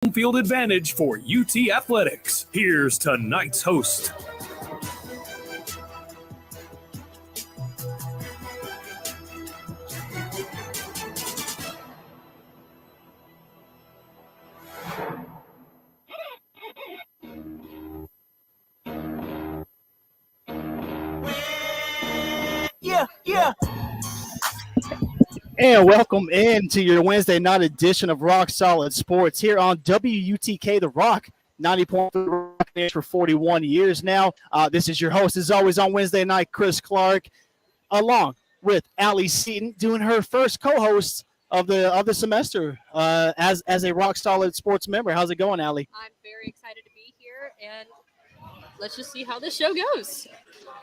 home field advantage for UT Athletics. Here's tonight's host. Yeah. And welcome into your Wednesday night edition of Rock Solid Sports here on WUTK The Rock, 90.3 Rock for 41 years now. This is your host, as always, on Wednesday night, Chris Clark, along with Alli Seaton, doing her first co-host of the semester as a Rock Solid Sports member. How's it going, Alli? I'm very excited to be here, and let's just see how this show goes.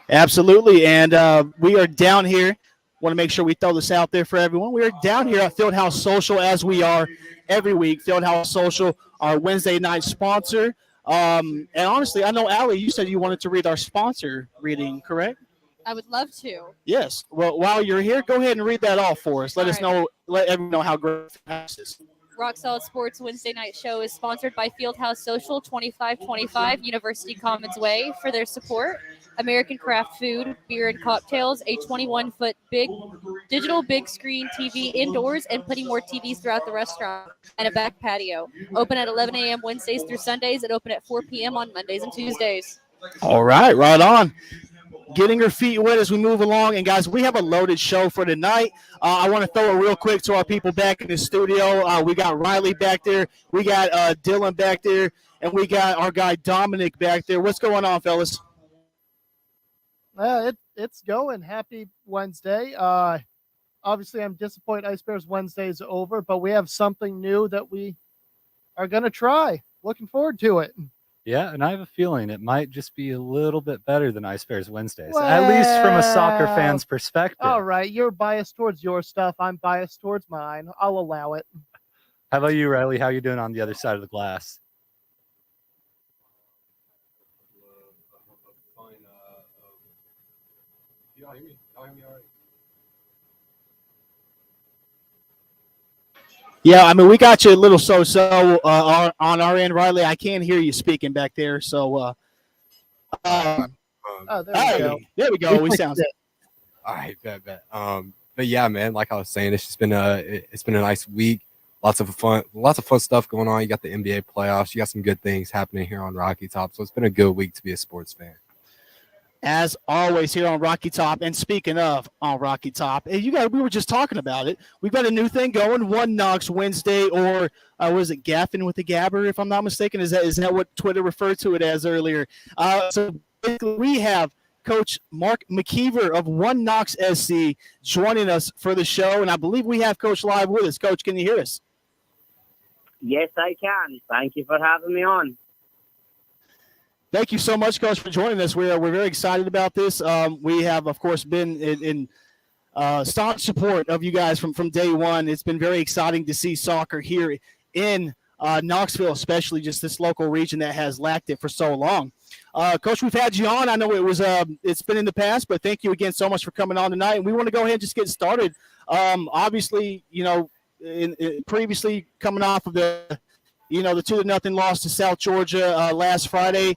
Absolutely, and we are down here. Want to make sure we throw this out there for everyone. We are down here at Fieldhouse Social, as we are every week. Fieldhouse Social, our Wednesday night sponsor. And honestly, I know, Alli, you said you wanted to read our sponsor reading, correct? I would love to. Yes. Well, while you're here, go ahead and read that off for us. Let everyone know how great Fieldhouse is. Rock Solid Sports Wednesday night show is sponsored by Fieldhouse Social, 2525 University Commons Way, for their support. American Craft Food, Beer and Cocktails, a 21-foot digital big screen TV indoors and putting more TVs throughout the restaurant, and a back patio. Open at 11 a.m. Wednesdays through Sundays and open at 4 p.m. on Mondays and Tuesdays. All right on. Getting her feet wet as we move along. And, guys, we have a loaded show for tonight. I want to throw it real quick to our people back in the studio. We got Riley back there. We got Dylan back there. And we got our guy Dominic back there. What's going on, fellas? It's going. Happy Wednesday. Obviously, I'm disappointed Ice Bears Wednesday is over, but we have something new that we are going to try. Looking forward to it. Yeah, and I have a feeling it might just be a little bit better than Ice Bears Wednesdays, at least from a soccer fan's perspective. All right, you're biased towards your stuff. I'm biased towards mine. I'll allow it. How about you, Riley? How you doing on the other side of the glass? Y'all hear me all right? Yeah, I mean, we got you a little so-so on our end, Riley. I can't hear you speaking back there, so there we go. We sound good. All right, bet. But yeah, man, like I was saying, it's just been a nice week. Lots of fun stuff going on. You got the NBA playoffs. You got some good things happening here on Rocky Top. So it's been a good week to be a sports fan. As always here on Rocky Top, and speaking of on Rocky Top, we were just talking about it. We've got a new thing going, one Knox Wednesday, or was it Gaffin with the Gabber, if I'm not mistaken? Is that what Twitter referred to it as earlier? So basically we have Coach Mark McKeever of One Knox SC joining us for the show, and I believe we have Coach live with us. Coach, can you hear us? Yes, I can. Thank you for having me on. Thank you so much, Coach, for joining us. We're very excited about this. We have, of course, been in staunch support of you guys from day one. It's been very exciting to see soccer here in Knoxville, especially just this local region that has lacked it for so long. Coach, we've had you on. I know it's been in the past, but thank you again so much for coming on tonight. And we want to go ahead and just get started. Obviously, previously coming off of the 2-0 loss to South Georgia last Friday.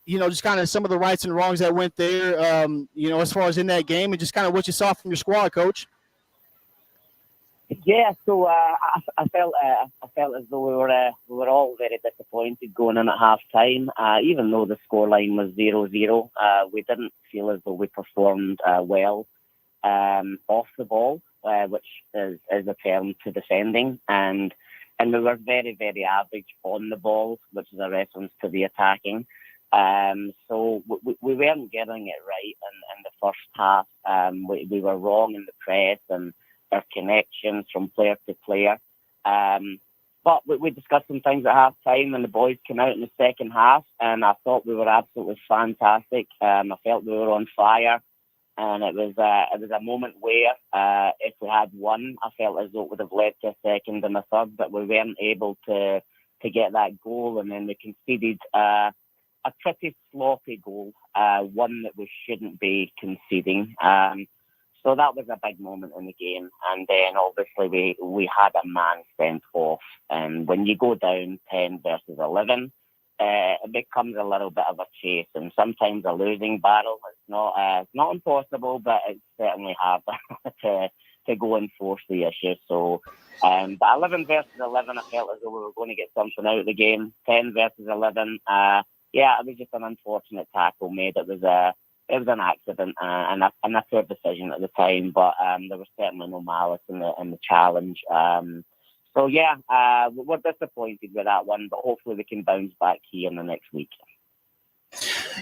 Just kind of some of the rights and wrongs that went there, as far as in that game, and just kind of what you saw from your squad, Coach. Yeah, so I felt as though we were all very disappointed going in at half time. Even though the scoreline was 0-0, we didn't feel as though we performed well off the ball, which is a term to defending, and we were very, very average on the ball, which is a reference to the attacking. So we weren't getting it right in the first half. We were wrong in the press and our connections from player to player. But we discussed some things at half time, and the boys came out in the second half, and I thought we were absolutely fantastic. I felt we were on fire. And it was a moment where if we had won, I felt as though it would have led to a second and a third, but we weren't able to get that goal, and then we conceded a pretty sloppy goal, one that we shouldn't be conceding. So that was a big moment in the game. And then obviously we had a man sent off. And when you go down 10 versus 11, it becomes a little bit of a chase, and sometimes a losing battle. It's not impossible, but it's certainly hard to go and force the issue. So, but 11 versus 11, I felt as though we were going to get something out of the game. 10 versus 11, it was just an unfortunate tackle made. It was an accident and a fair decision at the time, but there was certainly no malice in the challenge. So we're disappointed with that one, but hopefully we can bounce back here in the next week.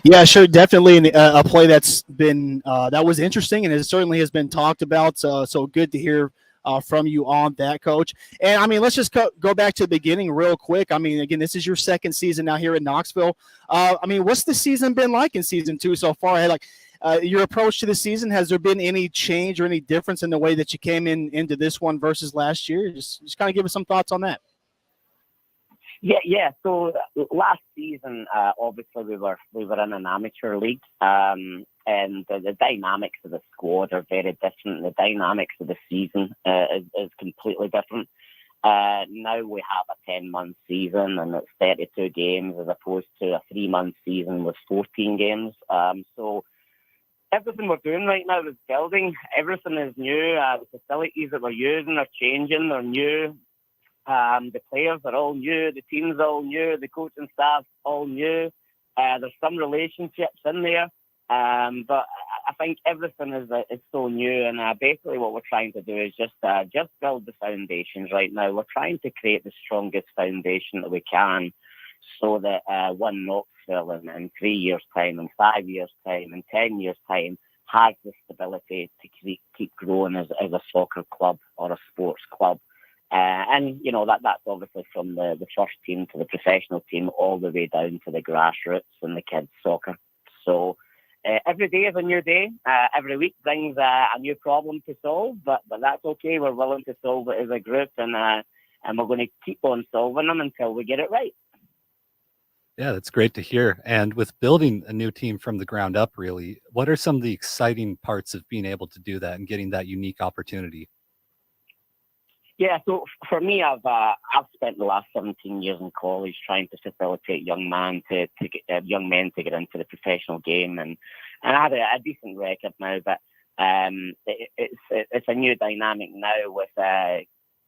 Yeah, sure, definitely a play that's been that was interesting, and it certainly has been talked about. So good to hear from you on that, Coach. And I mean, let's just go back to the beginning real quick. I mean, again, this is your second season now here in Knoxville. I mean, what's the season been like in season 2 so far? Like your approach to the season, has there been any change or any difference in the way that you came into this one versus last year? Just kind of give us some thoughts on that. Yeah. So last season, obviously we were in an amateur league, and the dynamics of the squad are very different. The dynamics of the season is completely different. Now we have a 10-month season, and it's 32 games as opposed to a 3-month season with 14 games. So everything we're doing right now is building. Everything is new. The facilities that we're using are changing. They're new. The players are all new. The team's all new. The coaching staff all new. There's some relationships in there, but I think everything is so new. And basically, what we're trying to do is just build the foundations right now. We're trying to create the strongest foundation that we can, so that one Knoxville in 3 years' time, in 5 years' time, in 10 years' time has the stability to keep growing as a soccer club or a sports club. And that's obviously from the first team to the professional team all the way down to the grassroots and the kids soccer. So every day is a new day. Every week brings a new problem to solve, but that's okay. We're willing to solve it as a group, and we're going to keep on solving them until we get it right. Yeah, that's great to hear. And with building a new team from the ground up, really, what are some of the exciting parts of being able to do that and getting that unique opportunity? Yeah, so for me, I've spent the last 17 years in college trying to facilitate young men to get into the professional game, and I had a decent record now. But it's a new dynamic now with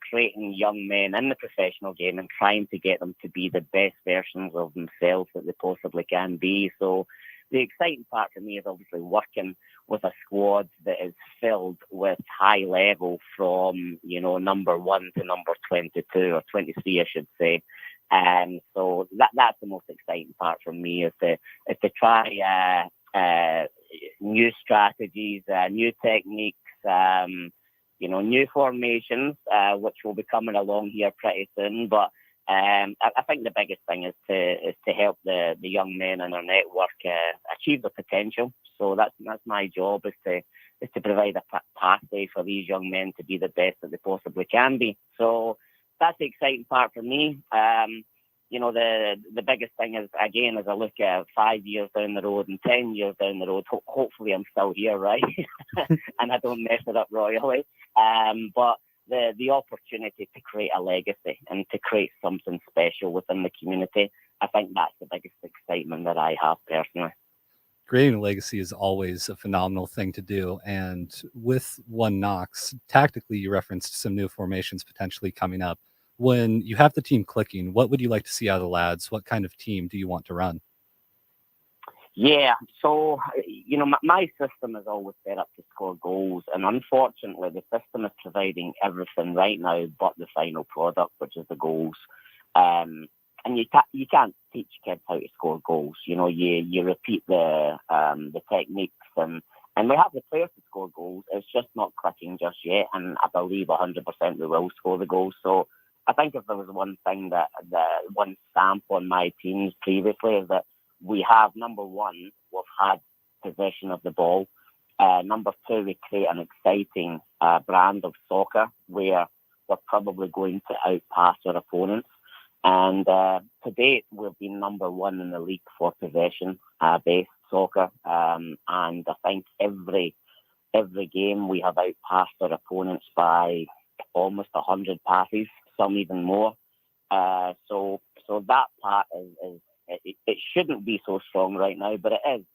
creating young men in the professional game and trying to get them to be the best versions of themselves that they possibly can be. So the exciting part for me is obviously working with a squad that is filled with high level from, number 1 to number 22 or 23, I should say. And so that's the most exciting part for me is to try new strategies, new techniques, new formations, which will be coming along here pretty soon. But I think the biggest thing is to help the young men in our network achieve their potential. So that's my job is to provide a pathway for these young men to be the best that they possibly can be. So that's the exciting part for me. The biggest thing is, again, as I look at 5 years down the road and 10 years down the road, hopefully I'm still here, right? And I don't mess it up royally. But the opportunity to create a legacy and to create something special within the community, I think that's the biggest excitement that I have personally. Creating a legacy is always a phenomenal thing to do. And with One Knox, tactically, you referenced some new formations potentially coming up. When you have the team clicking, what would you like to see out of the lads? What kind of team do you want to run? Yeah, so, my system is always set up to score goals. And unfortunately, the system is providing everything right now but the final product, which is the goals. And you can't teach kids how to score goals. You repeat the techniques and we have the players to score goals. It's just not clicking just yet. And I believe 100% we will score the goals. So I think if there was one thing that one stamp on my teams previously is that we have, number one, we've had possession of the ball. Number two, we create an exciting brand of soccer where we're probably going to outpass our opponents. And to date, we've been number one in the league for possession-based soccer. And I think every every game we have outpassed our opponents by almost 100 passes, some even more. So that part it shouldn't be so strong right now, but it is.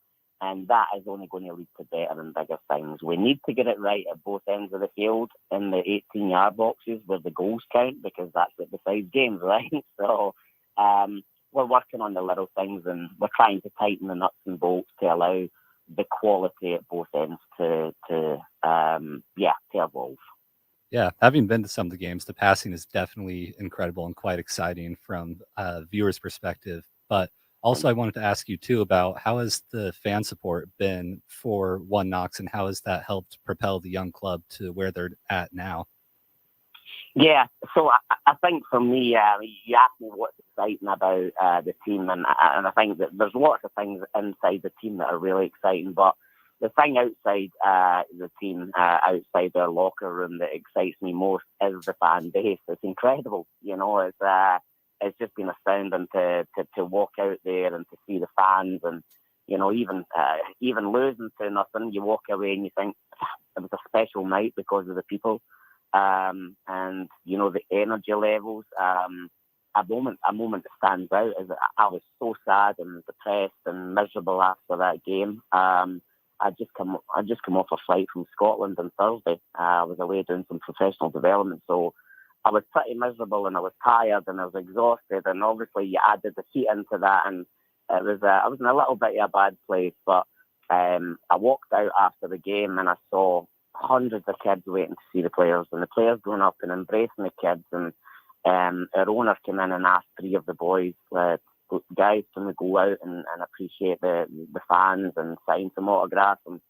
And that is only going to lead to better and bigger things. We need to get it right at both ends of the field in the 18-yard boxes where the goals count, because that's what decides games, right? So we're working on the little things, and we're trying to tighten the nuts and bolts to allow the quality at both ends to evolve. Yeah, having been to some of the games, the passing is definitely incredible and quite exciting from a viewer's perspective. But also, I wanted to ask you, too, about how has the fan support been for One Knox, and how has that helped propel the young club to where they're at now? Yeah, so I think for me, you asked me what's exciting about the team, and I think that there's lots of things inside the team that are really exciting, but the thing outside the team, outside their locker room that excites me most is the fan base. It's incredible, it's just been astounding to walk out there and to see the fans, and even losing to nothing, you walk away and you think it was a special night because of the people, and the energy levels. A moment that stands out is that I was so sad and depressed and miserable after that game. I just come off a flight from Scotland on Thursday. I was away doing some professional development, so I was pretty miserable and I was tired and I was exhausted, and obviously you added the heat into that, and I was in a little bit of a bad place. But I walked out after the game and I saw hundreds of kids waiting to see the players, and the players going up and embracing the kids, and our owner came in and asked 3 of the boys, guys, can we go out and appreciate the fans and sign some autographs, and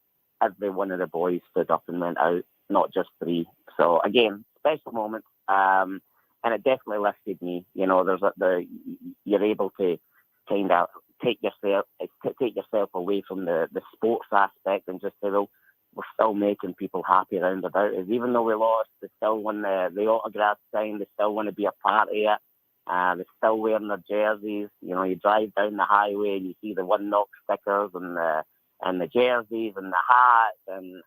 every one of the boys stood up and went out, not just 3. So again, special moment. And it definitely lifted me. You're able to kind of take yourself away from the sports aspect and just say, well, we're still making people happy around about us. Even though we lost, they still want the autograph signed. They still want to be a part of it. They're still wearing their jerseys. You drive down the highway and you see the One Knox stickers and the jerseys and the hats, and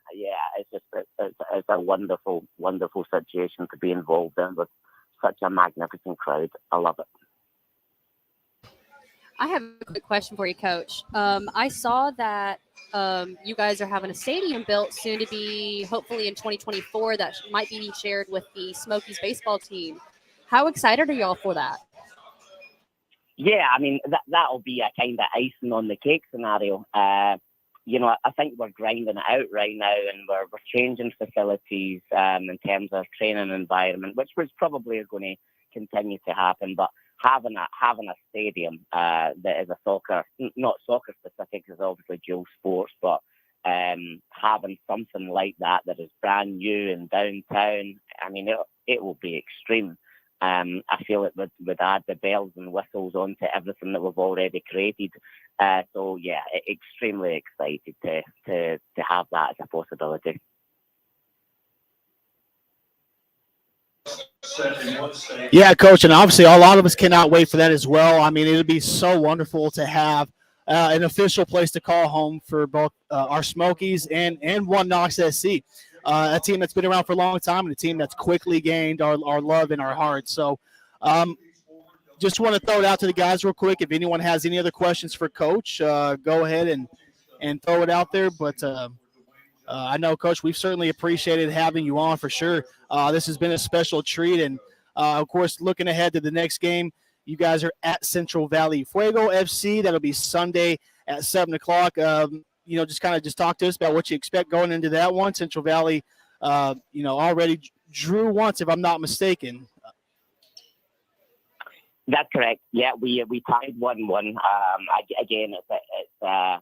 it's a wonderful, wonderful situation to be involved in with such a magnificent crowd. I love it. I have a quick question for you, Coach. I saw that you guys are having a stadium built soon to be, hopefully in 2024, that might be shared with the Smokies baseball team. How excited are y'all for that? Yeah, I mean, that'll be a kind of icing on the cake scenario. I think we're grinding it out right now, and we're changing facilities in terms of training environment, which probably is going to continue to happen. But having a stadium that is a soccer, not soccer specific, is obviously dual sports, but having something like that is brand new in downtown, I mean, it will be extreme. I feel it would add the bells and whistles onto everything that we've already created. So yeah, extremely excited to have that as a possibility. Yeah, Coach, and obviously a lot of us cannot wait for that as well. I mean, it'd be so wonderful to have an official place to call home for both our Smokies and One Knox SC. A team that's been around for a long time and a team that's quickly gained our love and our hearts. So just want to throw it out to the guys real quick. If anyone has any other questions for Coach, go ahead and throw it out there. But I know, Coach, we've certainly appreciated having you on for sure. This has been a special treat. And, of course, looking ahead to the next game, you guys are at Central Valley Fuego FC. That'll be Sunday at 7 o'clock. Just talk to us about what you expect going into that one. Central Valley, already drew once, if I'm not mistaken. That's correct. Yeah, we tied 1-1. Again, I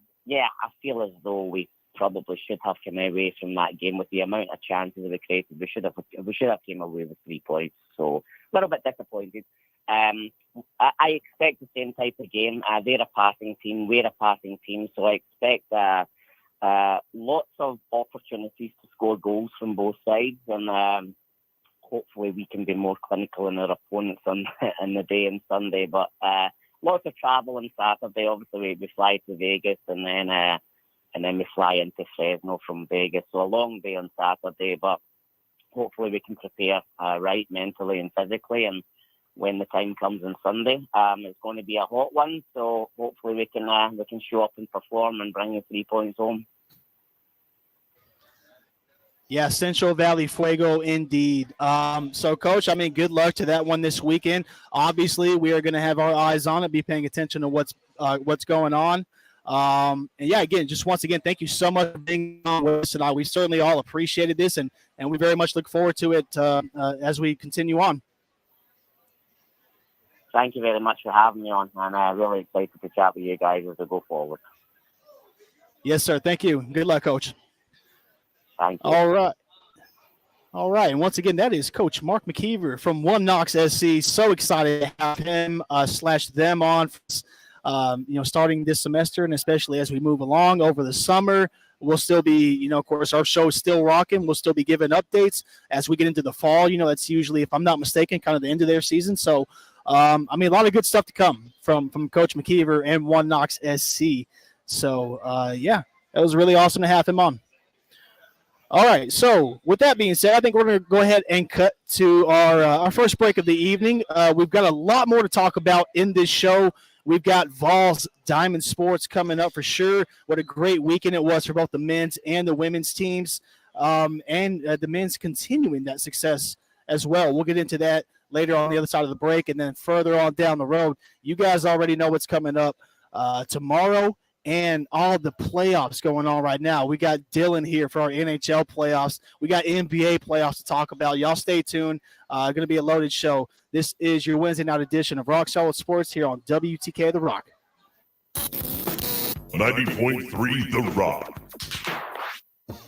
feel as though we probably should have come away from that game with the amount of chances we created. We should have came away with 3 points. So a little bit disappointed. I expect the same type of game. They're a passing team. We're a passing team. So I expect lots of opportunities to score goals from both sides. And hopefully we can be more clinical in our opponents on the day on Sunday. But lots of travel on Saturday. Obviously, we fly to Vegas and then and then we fly into Fresno from Vegas. So a long day on Saturday, but hopefully we can prepare right mentally and physically. And when the time comes on Sunday, it's going to be a hot one. So hopefully we can show up and perform and bring the 3 points home. Yeah, Central Valley Fuego indeed. So, Coach, I mean, good luck to that one this weekend. Obviously, we are going to have our eyes on it, be paying attention to what's going on. And, yeah, again, just once again, thank you so much for being on with us tonight. We certainly all appreciated this, and we very much look forward to it as we continue on. Thank you very much for having me on, and I'm really excited to chat with you guys as we go forward. Yes, sir. Thank you. Good luck, Coach. Thank you. All right. And once again, that is Coach Mark McKeever from One Knox SC. So excited to have him / them on, starting this semester, and especially as we move along over the summer. We'll still be, of course, our show is still rocking. We'll still be giving updates as we get into the fall. That's usually, if I'm not mistaken, kind of the end of their season. So, a lot of good stuff to come from Coach McKeever and One Knox SC. So, it was really awesome to have him on. All right, so with that being said, I think we're going to go ahead and cut to our first break of the evening. We've got a lot more to talk about in this show. We've got Vols Diamond Sports coming up for sure. What a great weekend it was for both the men's and the women's teams, and the men's continuing that success as well. We'll get into that later on the other side of the break, and then further on down the road. You guys already know what's coming up tomorrow. And all the playoffs going on right now. We got Dylan here for our NHL playoffs. We got NBA playoffs to talk about. Y'all stay tuned. Going to be a loaded show. This is your Wednesday night edition of Rock Solid Sports here on WTK The Rock. 90.3 The Rock.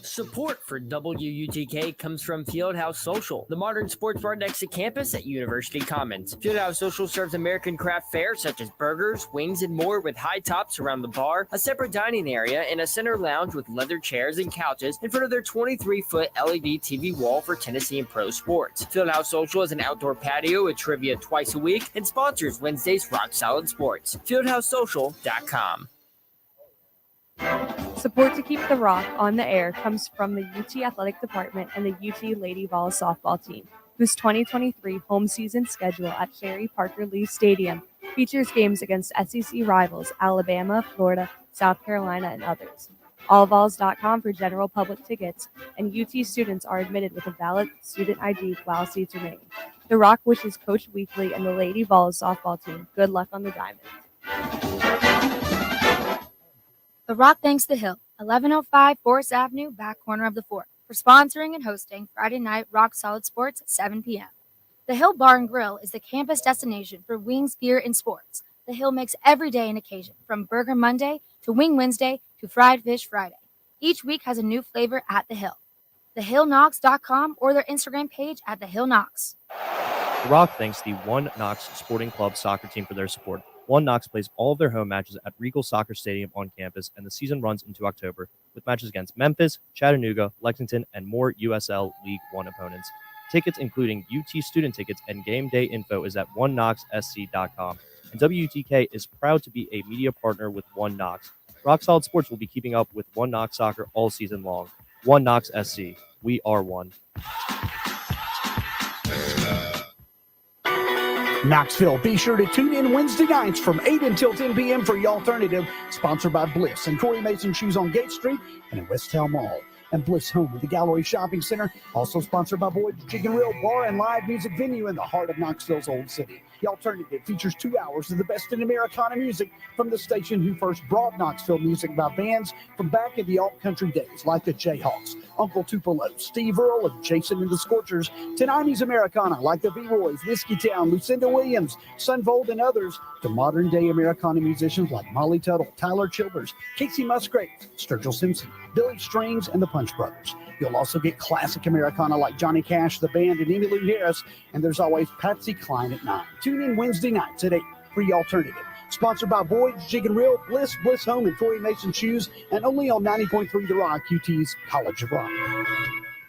Support for WUTK comes from Fieldhouse Social, the modern sports bar next to campus at University Commons. Fieldhouse Social serves American craft fare such as burgers, wings, and more with high tops around the bar, a separate dining area, and a center lounge with leather chairs and couches in front of their 23-foot LED TV wall for Tennessee and pro sports. Fieldhouse Social is an outdoor patio with trivia twice a week and sponsors Wednesday's Rock Solid Sports. FieldhouseSocial.com. Support to keep the Rock on the air comes from the UT Athletic Department and the UT Lady Vols softball team, whose 2023 home season schedule at Sherry Parker Lee Stadium features games against SEC rivals Alabama, Florida, South Carolina, and others. AllVols.com for general public tickets, and UT students are admitted with a valid student ID while seats remain. The Rock wishes Coach Weekly and the Lady Vols softball team good luck on the diamond. The Rock thanks The Hill, 1105 Forest Avenue, back corner of the fort, for sponsoring and hosting Friday night Rock Solid Sports at 7 p.m. The Hill Bar and Grill is the campus destination for wings, beer, and sports. The Hill makes every day an occasion, from Burger Monday to Wing Wednesday to Fried Fish Friday. Each week has a new flavor at The Hill. TheHillKnox.com or their Instagram page at The Hill Knox. The Rock thanks the One Knox Sporting Club soccer team for their support. One Knox plays all of their home matches at Regal Soccer Stadium on campus, and the season runs into October, with matches against Memphis, Chattanooga, Lexington, and more USL League One opponents. Tickets, including UT student tickets and game day info, is at oneknoxsc.com. And WTK is proud to be a media partner with One Knox. Rock Solid Sports will be keeping up with One Knox soccer all season long. One Knox SC. We are one. Knoxville, be sure to tune in Wednesday nights from 8 until 10 p.m. for The Alternative, sponsored by Bliss and Corey Mason Shoes on Gate Street and in West Town Mall. And Bliss Home with the Gallery Shopping Center, also sponsored by Boyd's Chicken Grill Bar and Live Music Venue in the heart of Knoxville's Old City. The Alternative features 2 hours of the best in Americana music from the station who first brought Knoxville music by bands from back in the alt-country days, like the Jayhawks, Uncle Tupelo, Steve Earle, and Jason and the Scorchers, to 90s Americana like the V-Roys, Whiskey Town, Lucinda Williams, Sunvold, and others, to modern-day Americana musicians like Molly Tuttle, Tyler Childers, Casey Musgrave, Sturgill Simpson, Billy Strings, and the Punch Brothers. You'll also get classic Americana like Johnny Cash, the band, and Emmylou Harris, and there's always Patsy Cline at 9. Tune in Wednesday nights at 8 for The Alternative. Sponsored by Boyd's Chicken Grill, Bliss Home, and Corey Mason Shoes, and only on 90.3 The Rock, UT's College of Rock.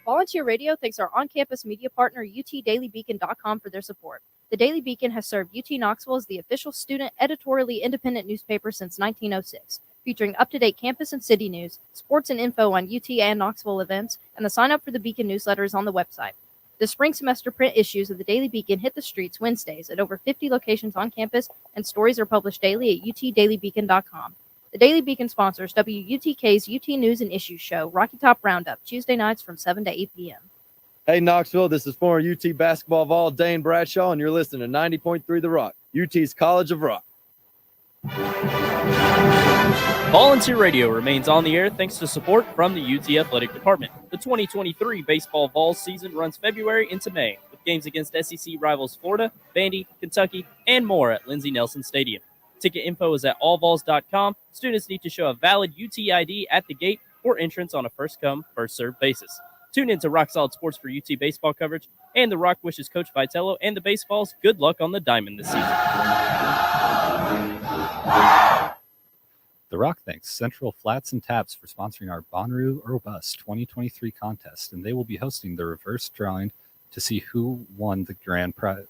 Volunteer Radio thanks our on-campus media partner, UTDailyBeacon.com, for their support. The Daily Beacon has served UT Knoxville as the official student editorially independent newspaper since 1906. featuring up-to-date campus and city news, sports and info on UT and Knoxville events, and the sign-up for the Beacon newsletter is on the website. The spring semester print issues of the Daily Beacon hit the streets Wednesdays at over 50 locations on campus, and stories are published daily at utdailybeacon.com. The Daily Beacon sponsors WUTK's UT News and Issues show, Rocky Top Roundup, Tuesday nights from 7 to 8 p.m. Hey, Knoxville, this is former UT basketball Vol Dane Bradshaw, and you're listening to 90.3 The Rock, UT's College of Rock. Volunteer Radio remains on the air thanks to support from the UT Athletic Department. The 2023 baseball Vols season runs February into May, with games against SEC rivals Florida, Vandy, Kentucky, and more at Lindsey Nelson Stadium. Ticket info is at allvols.com. Students need to show a valid UT ID at the gate or entrance on a first-come, first-served basis. Tune in to Rock Solid Sports for UT baseball coverage, and The Rock wishes Coach Vitello and the Baseballs good luck on the diamond this season. The Rock thanks Central Flats and Taps for sponsoring our Bonnaroo or Bust 2023 contest, and they will be hosting the reverse drawing to see who won the grand prize.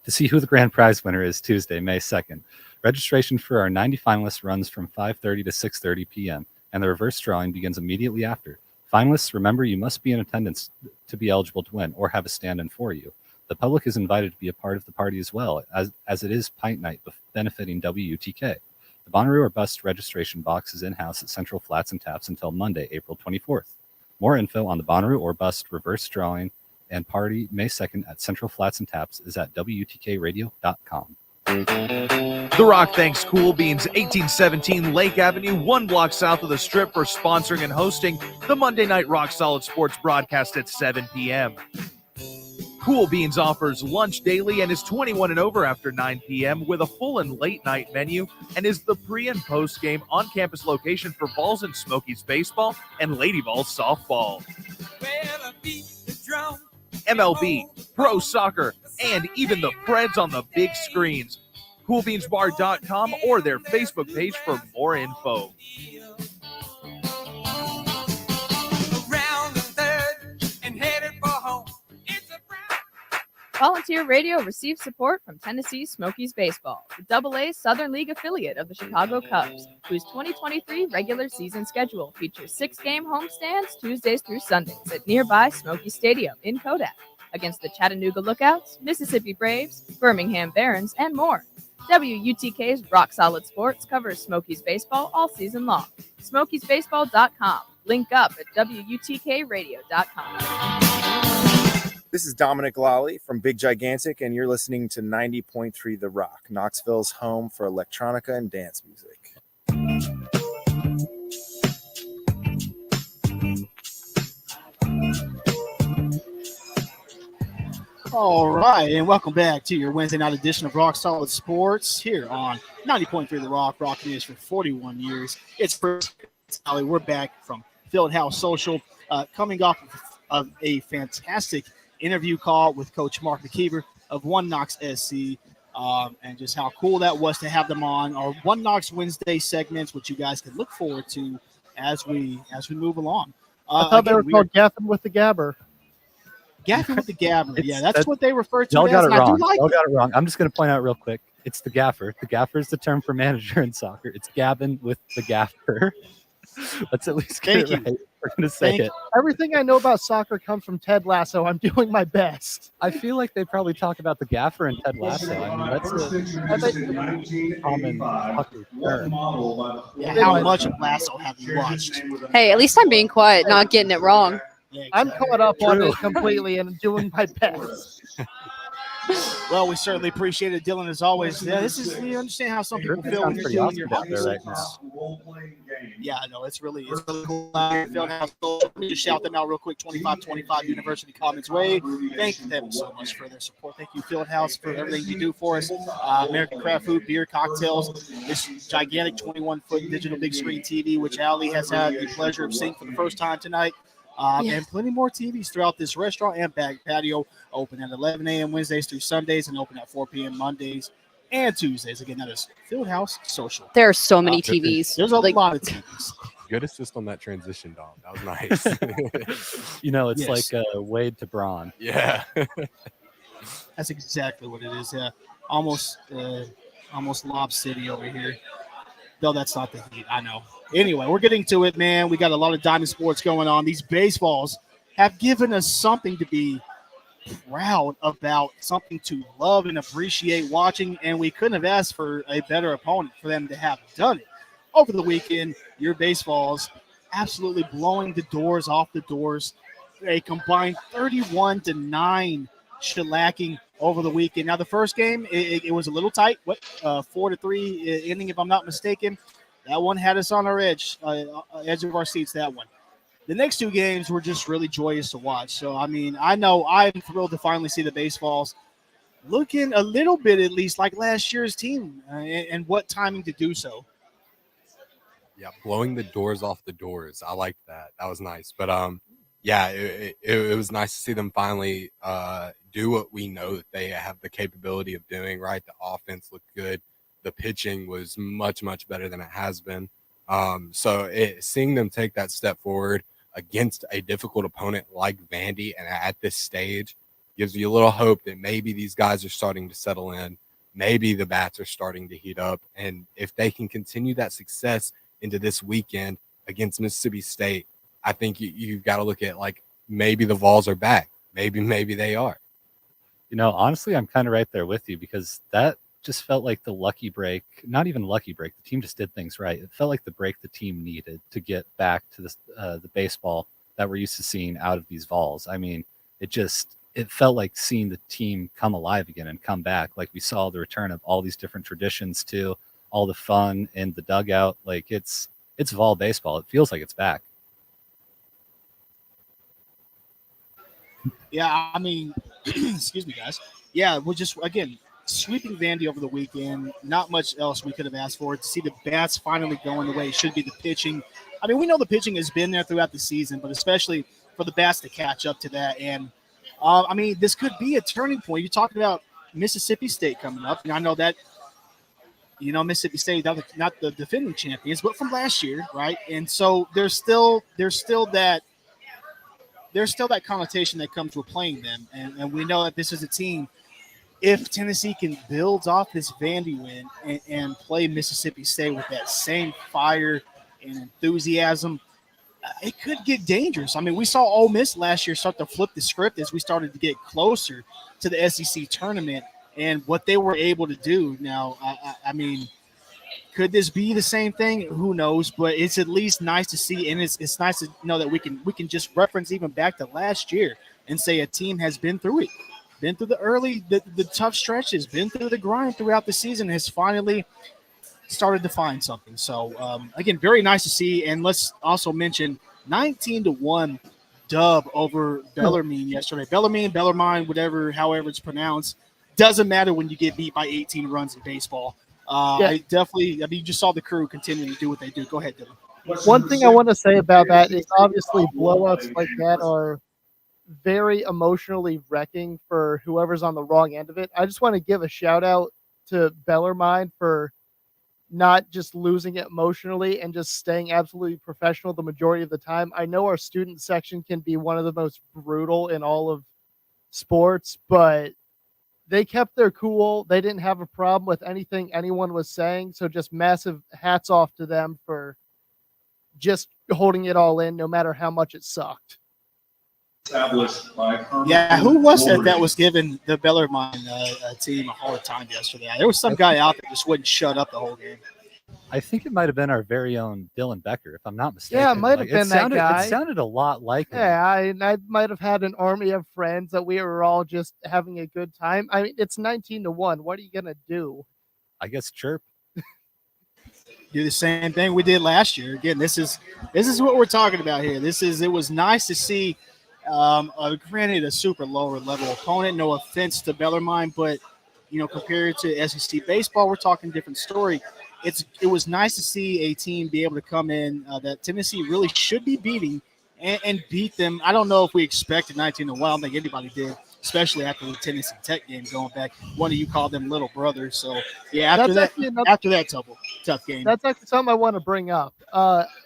To see who the grand prize winner is Tuesday, May 2nd. Registration for our 90 finalists runs from 5:30 to 6:30 p.m., and the reverse drawing begins immediately after. Finalists, remember you must be in attendance to be eligible to win or have a stand-in for you. The public is invited to be a part of the party as well, as it is Pint Night benefiting WUTK. The Bonnaroo or Bust registration box is in-house at Central Flats and Taps until Monday, April 24th. More info on the Bonnaroo or Bust reverse drawing and party May 2nd at Central Flats and Taps is at WUTKradio.com. The Rock thanks Cool Beans 1817 Lake Avenue, 1 block south of the Strip, for sponsoring and hosting the Monday Night Rock Solid Sports broadcast at 7 p.m. Cool Beans offers lunch daily and is 21 and over after 9 p.m. with a full and late night menu, and is the pre and post game on campus location for Vols and Smokies baseball and Lady Vols softball. MLB, pro soccer, and even the Preds on the big screens. CoolBeansBar.com or their Facebook page for more info. Volunteer Radio receives support from Tennessee Smokies Baseball, the AA Southern League affiliate of the Chicago Cubs, whose 2023 regular season schedule features 6-game homestands Tuesdays through Sundays at nearby Smoky Stadium in Kodak against the Chattanooga Lookouts, Mississippi Braves, Birmingham Barons, and more. WUTK's Rock Solid Sports covers Smokies baseball all season long. SmokiesBaseball.com. Link up at WUTKRadio.com. This is Dominic Lally from Big Gigantic, and you're listening to 90.3 The Rock, Knoxville's home for electronica and dance music. All right, and welcome back to your Wednesday night edition of Rock Solid Sports here on 90.3 The Rock. Rock News for 41 years. It's Alli. We're back from Fieldhouse Social, coming off of a fantastic interview call with Coach Mark McKeever of One Knox SC, and just how cool that was to have them on our One Knox Wednesday segments, which you guys can look forward to as we move along. I thought they were called Gaffin with the Gabber. Gaffin with the Gabber. Yeah, that's what they refer to. Y'all got it wrong. Like Y'all got it wrong. I'm just going to point out real quick. It's the gaffer. The gaffer is the term for manager in soccer. It's Gavin with the gaffer. Let's at least get it right. We're going to say it. Everything I know about soccer comes from Ted Lasso. I'm doing my best. I feel like they probably talk about the gaffer and Ted Lasso. I mean, that's a common hockey term. Yeah, how much of Lasso have you watched? Hey, at least I'm being quiet, not getting it wrong. Yeah, I'm caught up on it completely and doing my best. Well, we certainly appreciate it, Dylan, as always. Yeah, you understand how some people feel when you're doing your hockey segments. Yeah, no, it's really cool. Let me just shout them out real quick. 2525 University Commons Way. Thank them so much for their support. Thank you, Fieldhouse, for everything you do for us. American Craft Food, beer, cocktails. This gigantic 21-foot digital big screen TV, which Alli has had the pleasure of seeing for the first time tonight. And plenty more TVs throughout this restaurant and back patio. Open at 11 a.m. Wednesdays through Sundays and open at 4 p.m. Mondays and Tuesdays. Again, that is Fieldhouse Social. There are so many TVs. There's a lot of TVs. Good assist on that transition, dog. That was nice. It's like Wade to Braun. Yeah. That's exactly what it is. Yeah, almost Lob City over here. No, that's not the Heat. I know. Anyway, we're getting to it, man. We got a lot of diamond sports going on. These baseballs have given us something to be proud about, something to love and appreciate watching, and we couldn't have asked for a better opponent for them to have done it. Over the weekend, your baseballs absolutely blowing the doors off the doors. A combined 31-9 shellacking over the weekend. Now, the first game, it was a little tight. 4-3 inning, if I'm not mistaken. That one had us on our edge of our seats, that one. The next two games were just really joyous to watch. So, I mean, I know I'm thrilled to finally see the baseballs looking a little bit, at least, like last year's team, and what timing to do so. Yeah, blowing the doors off the doors. I liked that. That was nice. But yeah, it was nice to see them finally do what we know that they have the capability of doing, right? The offense looked good. The pitching was much, much better than it has been. So seeing them take that step forward against a difficult opponent like Vandy and at this stage gives you a little hope that maybe these guys are starting to settle in. Maybe the bats are starting to heat up. And if they can continue that success into this weekend against Mississippi State, I think you've got to look at, like, maybe the Vols are back. Maybe they are. You know, honestly, I'm kind of right there with you, because that just felt like the lucky break. Not even lucky break. The team just did things right. It felt like the break the team needed to get back to the baseball that we're used to seeing out of these Vols. I mean, it felt like seeing the team come alive again and come back. Like, we saw the return of all these different traditions too, all the fun in the dugout. Like, it's Vol baseball. It feels like it's back. Yeah, I mean, excuse me, guys. Yeah, we're just, again, sweeping Vandy over the weekend. Not much else we could have asked for. To see the bats finally going the way it should be, the pitching. I mean, we know the pitching has been there throughout the season, but especially for the bats to catch up to that. And, I mean, this could be a turning point. You're talking about Mississippi State coming up, and I know that, you know, Mississippi State, not the defending champions, but from last year, right? And so there's still that connotation that comes with playing them. And we know that this is a team, if Tennessee can build off this Vandy win and play Mississippi State with that same fire and enthusiasm, it could get dangerous. I mean, we saw Ole Miss last year start to flip the script as we started to get closer to the SEC tournament and what they were able to do. Now, I mean, could this be the same thing? Who knows? But it's at least nice to see, and it's nice to know that we can just reference even back to last year and say a team has been through it, been through the tough stretches, been through the grind throughout the season, has finally started to find something. So again, very nice to see. And let's also mention 19-1 dub over Bellarmine yesterday. Bellarmine, however it's pronounced, doesn't matter when you get beat by 18 runs in baseball. I mean, you just saw the crew continuing to do what they do. Go ahead, Dylan. One thing I want to say about that is obviously blowouts like that are very emotionally wrecking for whoever's on the wrong end of it. I just want to give a shout out to Bellarmine for not just losing it emotionally and just staying absolutely professional the majority of the time. I know our student section can be one of the most brutal in all of sports, but they kept their cool. They didn't have a problem with anything anyone was saying. So just massive hats off to them for just holding it all in, no matter how much it sucked. Yeah, who was that was giving the Bellarmine team a hard time yesterday? There was some guy out there just wouldn't shut up the whole game. I think it might have been our very own Dylan Becker, if I'm not mistaken. Yeah, it might have been that guy. It sounded a lot like him. Yeah, I might have had an army of friends that we were all just having a good time. I mean, it's 19-1. What are you gonna do? I guess chirp. Do the same thing we did last year. Again, this is what we're talking about here. It was nice to see. Granted, a super lower level opponent. No offense to Bellarmine, but compared to SEC baseball, we're talking different story. It was nice to see a team be able to come in that Tennessee really should be beating and beat them. I don't know if we expected 19-1. I don't think anybody did, especially after the Tennessee Tech game going back. One of you called them little brothers. So yeah, after that tough game. That's actually something I want to bring up.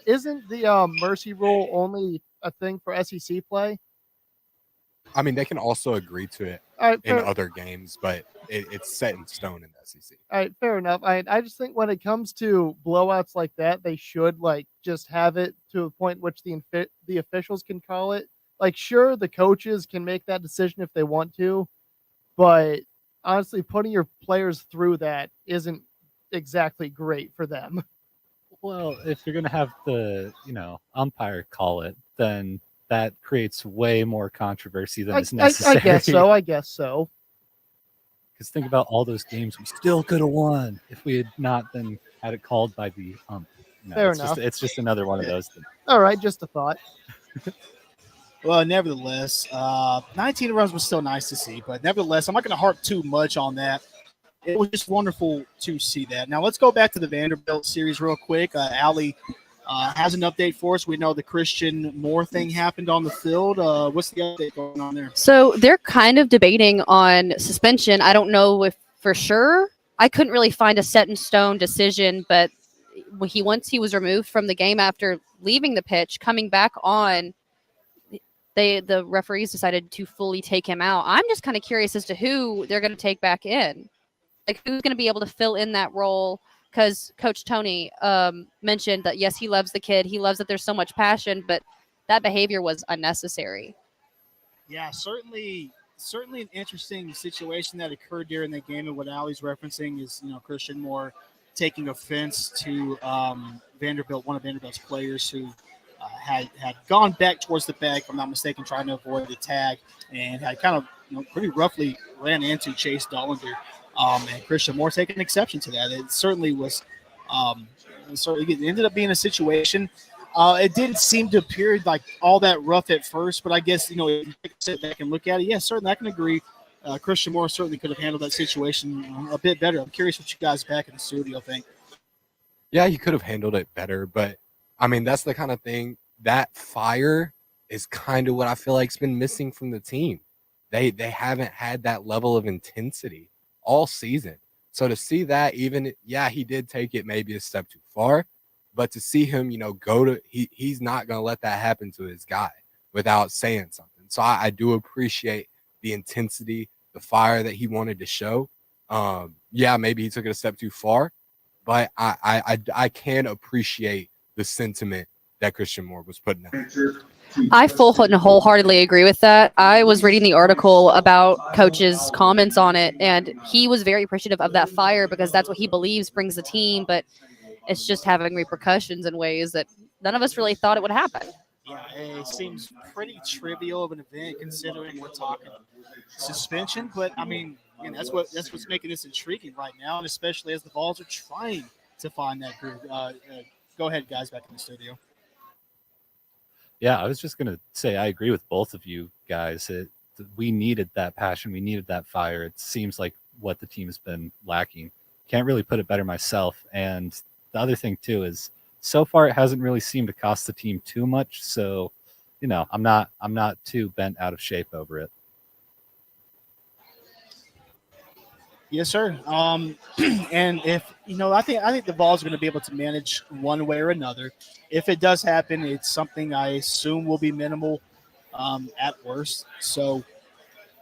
Isn't the mercy rule only a thing for SEC play? I mean, they can also agree to it All right, in fair, other games, but it's set in stone in the SEC. all right, fair enough. I just think when it comes to blowouts like that, they should like just have it to a point which the officials can call it. Like, sure, the coaches can make that decision if they want to, but honestly, putting your players through that isn't exactly great for them. Well, if you're going to have the, umpire call it, then that creates way more controversy than is I necessary. guess so. I guess so. Because think about all those games we still could have won if we had not been had it called by the ump. Fair it's enough. It's just another one of those things. All right, just a thought. Well, nevertheless, 19 runs was still nice to see, but nevertheless, I'm not going to harp too much on that. It was just wonderful to see that. Now, let's go back to the Vanderbilt series real quick. Alli has an update for us. We know the Christian Moore thing happened on the field. What's the update going on there? So they're kind of debating on suspension. I don't know if for sure. I couldn't really find a set in stone decision, but once he was removed from the game after leaving the pitch, coming back on, the referees decided to fully take him out. I'm just kind of curious as to who they're going to take back in. Like, who's going to be able to fill in that role? Because Coach Tony mentioned that, yes, he loves the kid. He loves that there's so much passion, but that behavior was unnecessary. Yeah, certainly an interesting situation that occurred during the game. And what Alli's referencing is, Christian Moore taking offense to Vanderbilt, one of Vanderbilt's players who had gone back towards the bag, if I'm not mistaken, trying to avoid the tag, and had kind of pretty roughly ran into Chase Dollinger. And Christian Moore taking exception to that. It certainly was. It ended up being a situation. It didn't seem to appear like all that rough at first, but I guess if you sit back and look at it, yeah, certainly I can agree. Christian Moore certainly could have handled that situation a bit better. I'm curious what you guys back in the studio think. Yeah, he could have handled it better, but I mean that's the kind of thing, that fire is kind of what I feel like's been missing from the team. They haven't had that level of intensity all season. So to see that, even, yeah, he did take it maybe a step too far, but to see him, he's not going to let that happen to his guy without saying something. So I do appreciate the intensity, the fire that he wanted to show. Yeah, maybe he took it a step too far, but I can appreciate the sentiment that Christian Moore was putting out. I wholeheartedly agree with that. I was reading the article about Coach's comments on it, and he was very appreciative of that fire because that's what he believes brings the team, but it's just having repercussions in ways that none of us really thought it would happen. Yeah, it seems pretty trivial of an event considering we're talking suspension, but I mean, that's what's making this intriguing right now, and especially as the Vols are trying to find that group. Go ahead, guys, back in the studio. Yeah, I was just going to say I agree with both of you guys. We needed that passion. We needed that fire. It seems like what the team's been lacking. Can't really put it better myself. And the other thing, too, is so far it hasn't really seemed to cost the team too much. So, I'm not too bent out of shape over it. Yes, sir. And if I think the Vols are going to be able to manage one way or another. If it does happen, it's something I assume will be minimal at worst. So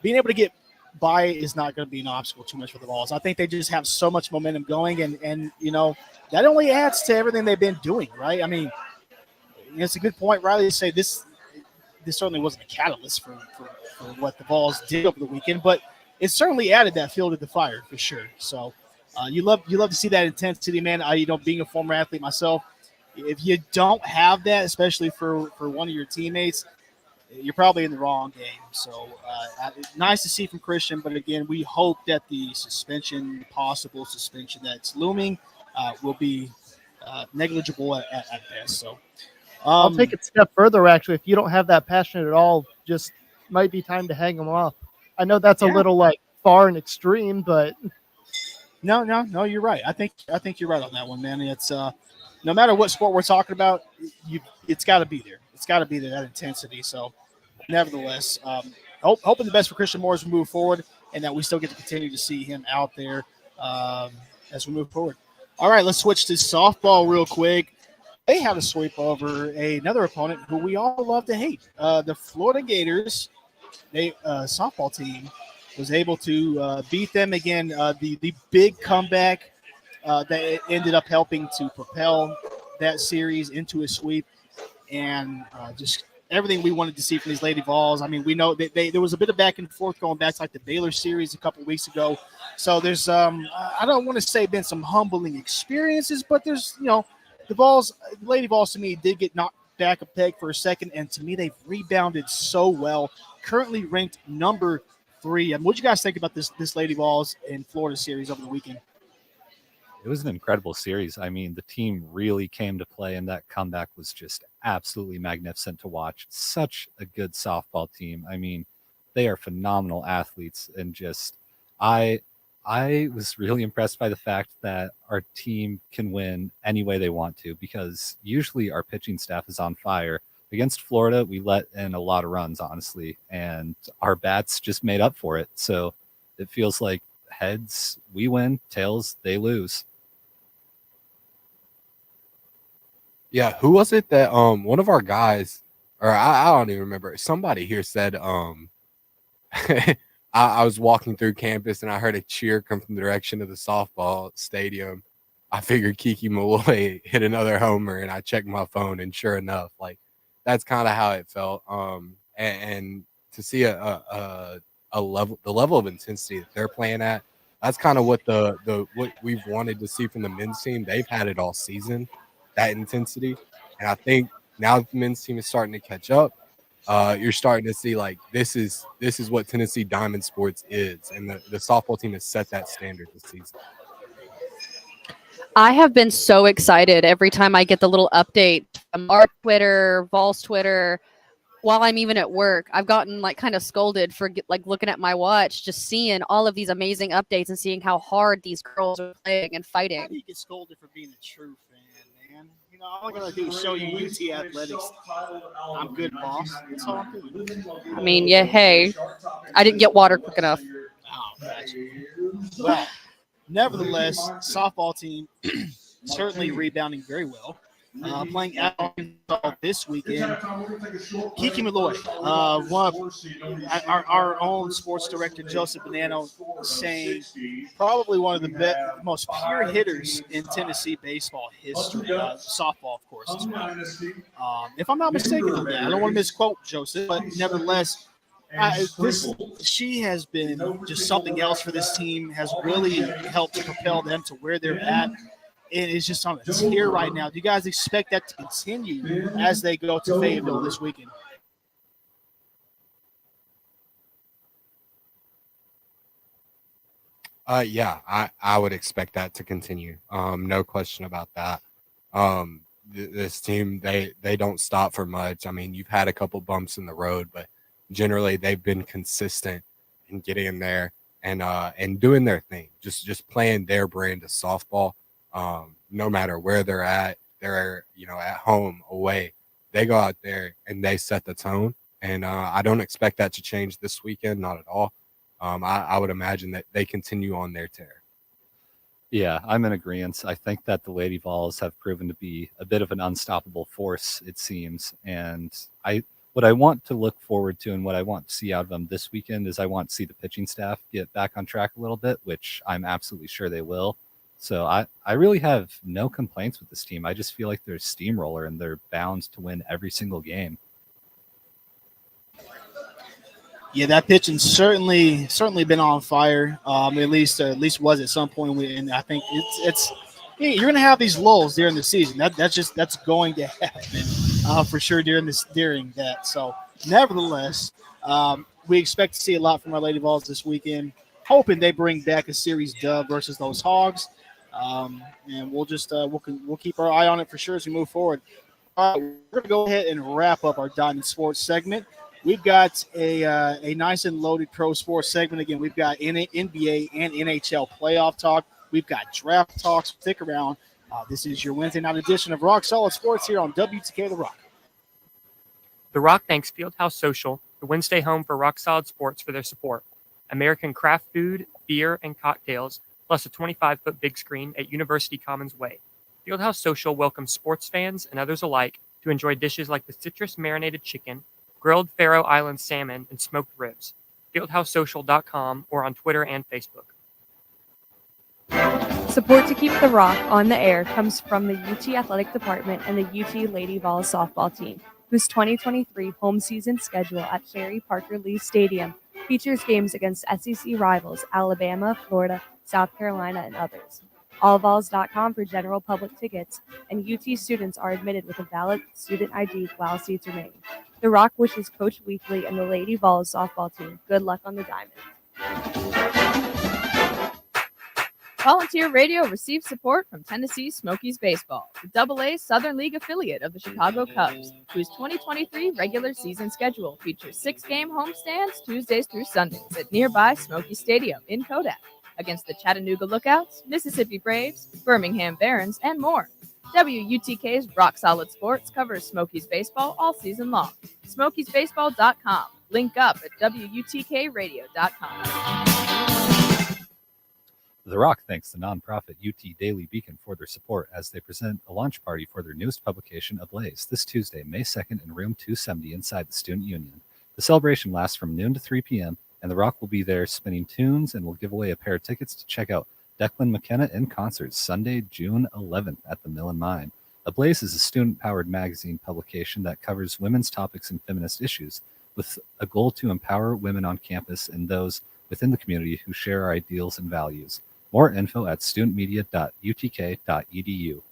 being able to get by is not going to be an obstacle too much for the Vols. I think they just have so much momentum going, and that only adds to everything they've been doing, right? I mean, it's a good point, Riley, to say this certainly wasn't a catalyst for what the Vols did over the weekend, but it certainly added that fuel to the fire for sure. So you love to see that intensity, man. Being a former athlete myself, if you don't have that, especially for one of your teammates, you're probably in the wrong game. So nice to see from Christian, but again, we hope that the possible suspension that's looming will be negligible at best. So I'll take it a step further, actually. If you don't have that passion at all, just might be time to hang them off. I know that's a little far and extreme, but no, you're right. I think you're right on that one, man. It's no matter what sport we're talking about, it's got to be there. It's got to be there, that intensity. So, nevertheless, hoping the best for Christian Moore as we move forward, and that we still get to continue to see him out there as we move forward. All right, let's switch to softball real quick. They had a sweep over another opponent who we all love to hate, the Florida Gators. They softball team was able to beat them again. The big comeback that ended up helping to propel that series into a sweep, and just everything we wanted to see from these Lady Vols. I mean, we know that there was a bit of back and forth going back to like the Baylor series a couple of weeks ago. So there's I don't want to say been some humbling experiences, but there's the Lady Vols to me did get knocked back a peg for a second, and to me they've rebounded so well. Currently ranked number 3. I mean, what do you guys think about this Lady Vols in Florida series over the weekend? It was an incredible series. I mean, the team really came to play, and that comeback was just absolutely magnificent to watch. Such a good softball team. I mean, they are phenomenal athletes, and just I was really impressed by the fact that our team can win any way they want to, because usually our pitching staff is on fire. Against Florida, we let in a lot of runs, honestly, and our bats just made up for it. So it feels like heads, we win, tails, they lose. Yeah, who was it that one of our guys, or I don't even remember, somebody here said I was walking through campus and I heard a cheer come from the direction of the softball stadium. I figured Kiki Malloy hit another homer, and I checked my phone, and sure enough, like that's kind of how it felt. And to see the level of intensity that they're playing at, that's kind of what what we've wanted to see from the men's team. They've had it all season, that intensity, and I think now that the men's team is starting to catch up, you're starting to see like this is what Tennessee Diamond Sports is, and the softball team has set that standard this season. I have been so excited every time I get the little update from our Twitter, Vols Twitter, while I'm even at work. I've gotten like kind of scolded for like looking at my watch, just seeing all of these amazing updates and seeing how hard these girls are playing and fighting. How do you get scolded for being a true fan, man? You know, all I gotta do is show you UT athletics. I'm good, boss. That's all I'm doing. I mean, yeah, hey, I didn't get water quick enough. Oh, gotcha. Well, nevertheless, softball team certainly rebounding very well. Playing at Arkansas this weekend. Kiki Malloy, our own sports director, Joseph Bonanno, saying probably one of the most pure hitters in Tennessee baseball history. Softball, of course, as well. If I'm not mistaken on that, I don't want to misquote Joseph, but nevertheless, she has been just something else for this team, has really helped to propel them to where they're at. It is just on a tear right now. Do you guys expect that to continue as they go to Fayetteville this weekend? Yeah, I would expect that to continue. No question about that. This team, they don't stop for much. I mean, you've had a couple bumps in the road, but generally they've been consistent in getting in there and doing their thing, just playing their brand of softball. No matter where they're at home, away, they go out there and they set the tone. And I don't expect that to change this weekend, not at all. I would imagine that they continue on their tear. Yeah, I'm in agreement. I think that the Lady Vols have proven to be a bit of an unstoppable force, it seems. And what I want to look forward to and what I want to see out of them this weekend is I want to see the pitching staff get back on track a little bit, which I'm absolutely sure they will. So I really have no complaints with this team. I just feel like they're a steamroller and they're bound to win every single game. Yeah, that pitching certainly been on fire. At least was at some point. And I think it's you're going to have these lulls during the season. That's going to happen for sure during that. So nevertheless, we expect to see a lot from our Lady Vols this weekend. Hoping they bring back a series dub versus those Hogs. And we'll just we'll keep our eye on it for sure as we move forward. All right, we're going to go ahead and wrap up our Diamond Sports segment. We've got a nice and loaded pro sports segment. Again, we've got NBA and NHL playoff talk. We've got draft talks. Stick around. This is your Wednesday night edition of Rock Solid Sports here on WTK The Rock. The Rock thanks Fieldhouse Social, the Wednesday home for Rock Solid Sports, for their support. American craft food, beer, and cocktails, plus a 25-foot big screen at University Commons Way. Fieldhouse Social welcomes sports fans and others alike to enjoy dishes like the citrus marinated chicken, grilled Faroe Island salmon, and smoked ribs. fieldhousesocial.com, or on Twitter and Facebook. Support to keep the Rock on the air comes from the UT Athletic Department and the UT Lady Vols softball team, whose 2023 home season schedule at Sherry Parker Lee Stadium features games against SEC rivals Alabama, Florida, South Carolina, and others. Allvols.com for general public tickets, and UT students are admitted with a valid student ID while seats remain. The Rock wishes Coach Weekly and the Lady Vols softball team good luck on the diamond. Volunteer Radio receives support from Tennessee Smokies Baseball, the AA Southern League affiliate of the Chicago Cubs, whose 2023 regular season schedule features 6-game homestands Tuesdays through Sundays at nearby Smoky Stadium in Kodak against the Chattanooga Lookouts, Mississippi Braves, Birmingham Barons, and more. WUTK's Rock Solid Sports covers Smokies baseball all season long. SmokiesBaseball.com. Link up at WUTKRadio.com. The Rock thanks the nonprofit UT Daily Beacon for their support as they present a launch party for their newest publication, Ablaze, this Tuesday, May 2nd in room 270 inside the Student Union. The celebration lasts from noon to 3 p.m., and The Rock will be there spinning tunes and will give away a pair of tickets to check out Declan McKenna in concert Sunday, June 11th at the Mill and Mine. Ablaze is a student-powered magazine publication that covers women's topics and feminist issues with a goal to empower women on campus and those within the community who share our ideals and values. More info at studentmedia.utk.edu.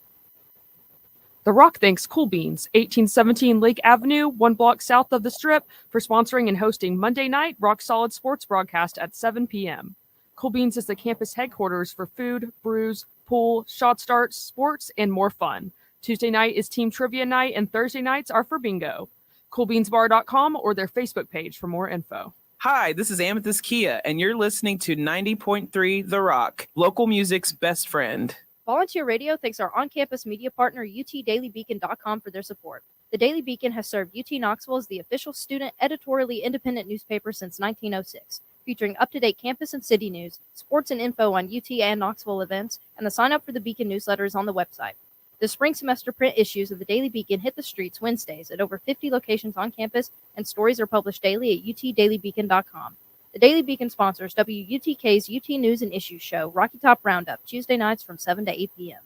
The Rock thanks Cool Beans, 1817 Lake Avenue, 1 block south of the Strip, for sponsoring and hosting Monday night Rock Solid Sports broadcast at 7 p.m. Cool Beans is the campus headquarters for food, brews, pool, shot starts, sports, and more fun. Tuesday night is team trivia night, and Thursday nights are for bingo. CoolBeansBar.com or their Facebook page for more info. Hi, this is Amethyst Kia, and you're listening to 90.3 The Rock, local music's best friend. Volunteer Radio thanks our on-campus media partner, UTDailyBeacon.com, for their support. The Daily Beacon has served UT Knoxville as the official student editorially independent newspaper since 1906, featuring up-to-date campus and city news, sports and info on UT and Knoxville events, and the sign-up for the Beacon newsletter is on the website. The spring semester print issues of the Daily Beacon hit the streets Wednesdays at over 50 locations on campus, and stories are published daily at UTDailyBeacon.com. The Daily Beacon sponsors WUTK's UT News and Issues show, Rocky Top Roundup, Tuesday nights from 7 to 8 p.m.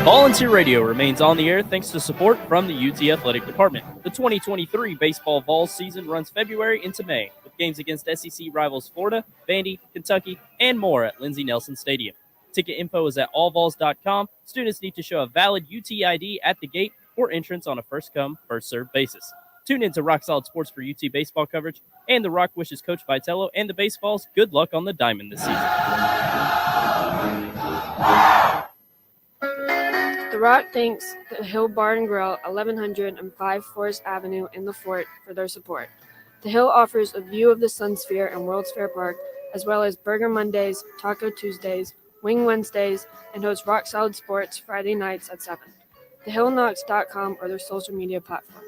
Volunteer Radio remains on the air thanks to support from the UT Athletic Department. The 2023 baseball Vols season runs February into May, with games against SEC rivals Florida, Vandy, Kentucky, and more at Lindsey Nelson Stadium. Ticket info is at allvols.com. Students need to show a valid UT ID at the gate or entrance on a first-come, first-served basis. Tune in to Rock Solid Sports for UT baseball coverage, and The Rock wishes Coach Vitello and the Baseballs good luck on the diamond this season. The Rock thanks the Hill Bar and Grill, 1105 Forest Avenue in the Fort, for their support. The Hill offers a view of the Sun Sphere and World's Fair Park, as well as Burger Mondays, Taco Tuesdays, Wing Wednesdays, and hosts Rock Solid Sports Friday nights at 7. TheHillKnox.com or their social media platforms.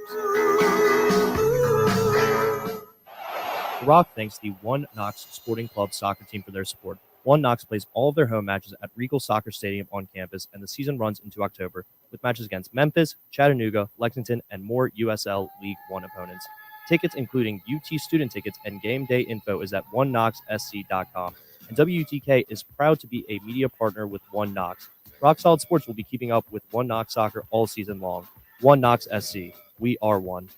The Rock thanks the One Knox Sporting Club soccer team for their support. One Knox plays all of their home matches at Regal Soccer Stadium on campus, and the season runs into October with matches against Memphis, Chattanooga, Lexington, and more USL League One opponents. Tickets, including UT student tickets and game day info, is at oneknoxsc.com. And WUTK is proud to be a media partner with One Knox. Rock Solid Sports will be keeping up with One Knox soccer all season long. One Knox SC. We are one.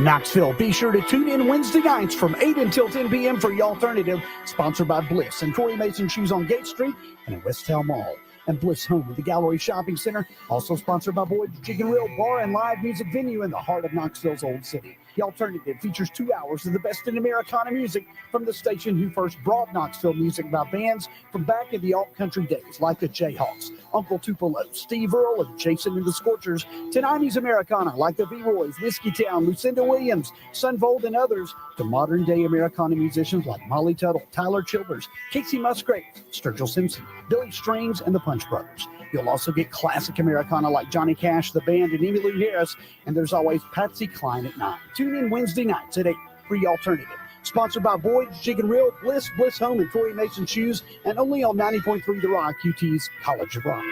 Knoxville, be sure to tune in Wednesday nights from 8 until 10 p.m. for The Alternative, sponsored by Bliss and Corey Mason Shoes on Gate Street and at West Town Mall. And Bliss Home with the Gallery Shopping Center, also sponsored by Boyd's Chicken Grill Bar and Live Music Venue in the heart of Knoxville's Old City. The Alternative features 2 hours of the best in Americana music from the station who first brought Knoxville music by bands from back in the alt-country days, like the Jayhawks, Uncle Tupelo, Steve Earle, and Jason and the Scorchers, to 90s Americana, like the B-Boys, Whiskey Town, Lucinda Williams, Sunvold, and others, to modern-day Americana musicians like Molly Tuttle, Tyler Childers, Casey Musgrave, Sturgill Simpson, Billy Strings, and the Punch Brothers. You'll also get classic Americana like Johnny Cash, the band, and Emmylou Harris, and there's always Patsy Cline at 9. Tune in Wednesday nights at 8 for The Alternative. Sponsored by Boyd's Chicken Grill, Bliss, Bliss Home, and Corey Mason Shoes, and only on 90.3 The Rock, UT's College of Rock.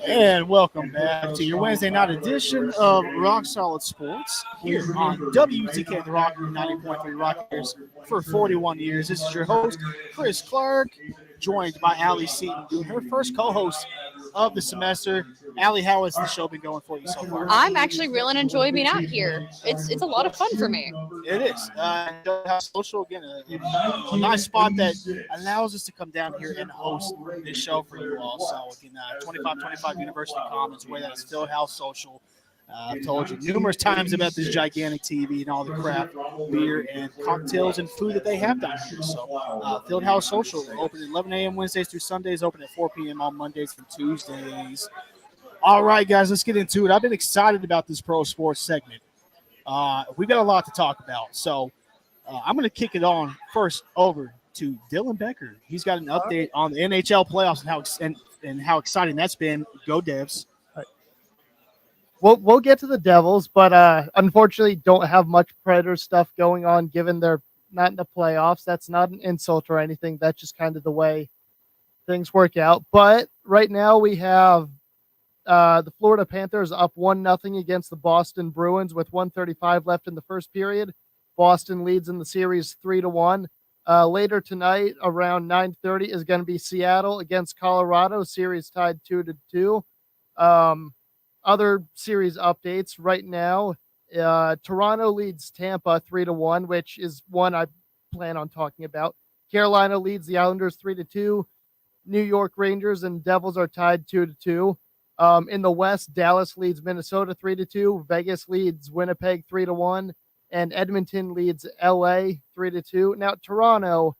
And welcome back to your Wednesday night edition of Rock Solid Sports here on WTK The Rock 90.3 Rockers for 41 years. This is your host, Chris Clark, joined by Alli Seaton, doing her first co-host of the semester. Alli, how has the show been going for you so far? I'm actually really enjoying being out here. It's a lot of fun for me. It is. Social, again, a nice spot that allows us to come down here and host this show for you all. So, again, 2525 University Commons, where that is Fieldhouse Social. I've told you numerous times about this gigantic TV and all the craft beer and cocktails and food that they have down here. So, Fieldhouse Social, open at 11 a.m. Wednesdays through Sundays, open at 4 p.m. on Mondays and Tuesdays. All right, guys, let's get into it. I've been excited about this pro sports segment. We've got a lot to talk about. So, I'm going to kick it on first over to Dylan Becker. He's got an update on the NHL playoffs and how exciting that's been. Go Devs. We'll get to the Devils, but unfortunately don't have much Predator stuff going on given they're not in the playoffs. That's not an insult or anything. That's just kind of the way things work out. But right now we have the Florida Panthers up 1-0 against the Boston Bruins with 1:35 left in the first period. Boston leads in the series 3-1. Later tonight, around 9:30, is going to be Seattle against Colorado. Series tied 2-2. Other series updates right now. Toronto leads Tampa 3-1, which is one I plan on talking about. Carolina leads the Islanders 3-2. New York Rangers and Devils are tied 2-2. In the West, Dallas leads Minnesota 3-2. Vegas leads Winnipeg 3-1. And Edmonton leads LA 3-2. Now, Toronto,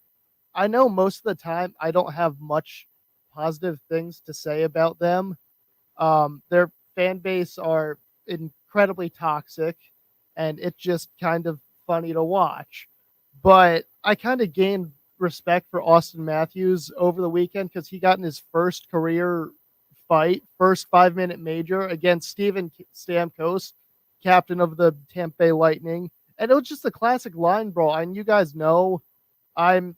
I know most of the time I don't have much positive things to say about them. Their fan base are incredibly toxic, and it's just kind of funny to watch. But I kind of gained respect for Austin Matthews over the weekend because he got in his first career fight, first 5-minute major against Steven Stamkos, captain of the Tampa Bay Lightning. And it was just a classic line brawl. And you guys know I'm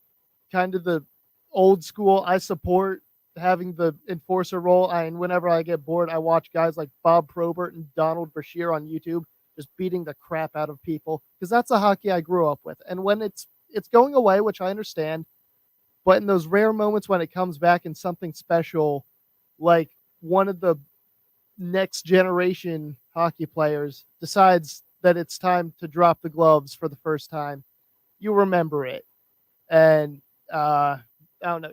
kind of the old school. I support having the enforcer role. And whenever I get bored, I watch guys like Bob Probert and Donald Brashear on YouTube just beating the crap out of people because that's the hockey I grew up with. And when it's going away, which I understand, but in those rare moments when it comes back in something special, like one of the next generation hockey players decides that it's time to drop the gloves for the first time, you remember it. And I don't know,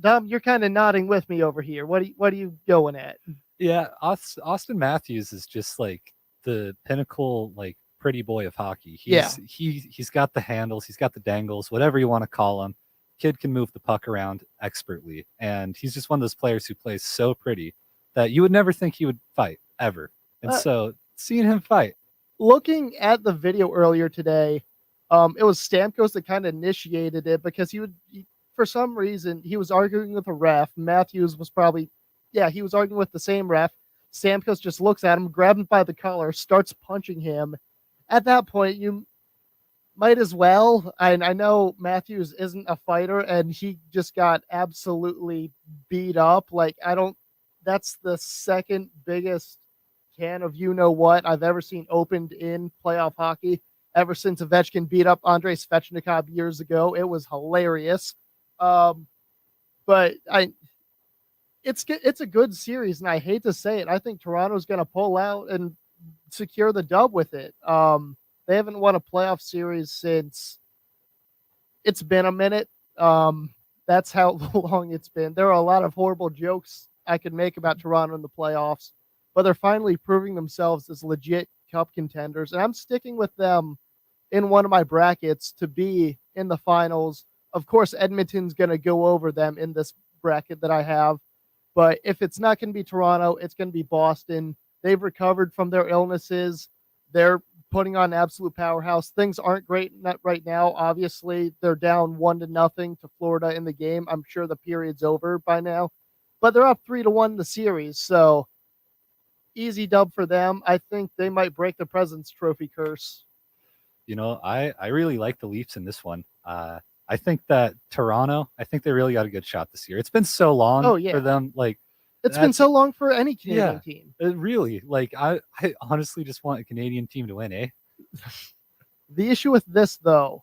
Dom, you're kind of nodding with me over here. What are you going at? Yeah, Austin Matthews is just like the pinnacle, like pretty boy of hockey. He's got the handles, he's got the dangles, whatever you want to call him. Kid can move the puck around expertly, and he's just one of those players who plays so pretty that you would never think he would fight ever. And so seeing him fight. Looking at the video earlier today, it was Stamkos that kind of initiated it because for some reason, he was arguing with a ref. Matthews was he was arguing with the same ref. Stamkos just looks at him, grabs him by the collar, starts punching him. At that point, you might as well. I know Matthews isn't a fighter, and he just got absolutely beat up. That's the second biggest can of you-know-what I've ever seen opened in playoff hockey ever since Ovechkin beat up Andrei Svechnikov years ago. It was hilarious. But it's a good series, and I hate to say it, I think Toronto's going to pull out and secure the dub with it. They haven't won a playoff series since it's been a minute. That's how long it's been. There are a lot of horrible jokes I could make about Toronto in the playoffs, but they're finally proving themselves as legit cup contenders, and I'm sticking with them in one of my brackets to be in the finals. Of course, Edmonton's going to go over them in this bracket that I have, but if it's not going to be Toronto, it's going to be Boston. They've recovered from their illnesses. They're putting on absolute powerhouse. Things aren't great right now. Obviously, they're down 1-0 to Florida in the game. I'm sure the period's over by now, but they're up 3-1 in the series, so easy dub for them. I think they might break the President's Trophy curse. You know, I really like the Leafs in this one. I think that Toronto, I think they really got a good shot this year. It's been so long for them. Like, It's been so long for any Canadian team. It really, like, I honestly just want a Canadian team to win, eh? The issue with this, though,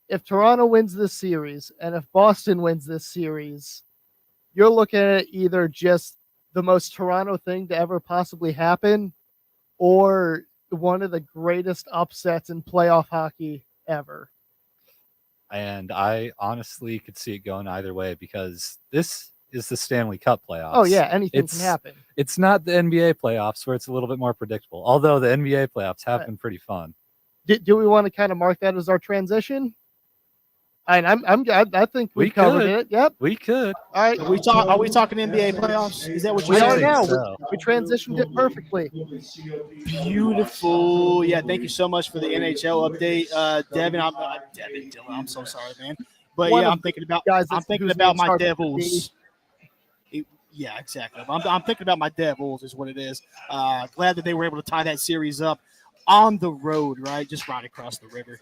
if Toronto wins this series and if Boston wins this series, you're looking at either just the most Toronto thing to ever possibly happen or one of the greatest upsets in playoff hockey ever. And I honestly could see it going either way because this is the Stanley Cup playoffs. Oh, yeah, anything can happen. It's not the NBA playoffs where it's a little bit more predictable, although the NBA playoffs have been pretty fun. Do we want to kind of mark that as our transition? I think we covered it. Yep, we could. All right, Are we talking NBA playoffs? Is that what we you're are saying? now? so. We transitioned it perfectly. Beautiful. Yeah, thank you so much for the NHL update, Devin. Devin Dillon. I'm so sorry, man. But One yeah, of I'm thinking about guys I'm that's thinking whose about name my starts with Devils. Yeah, exactly. I'm thinking about my Devils is what it is. Glad that they were able to tie that series up on the road, right? Just right across the river.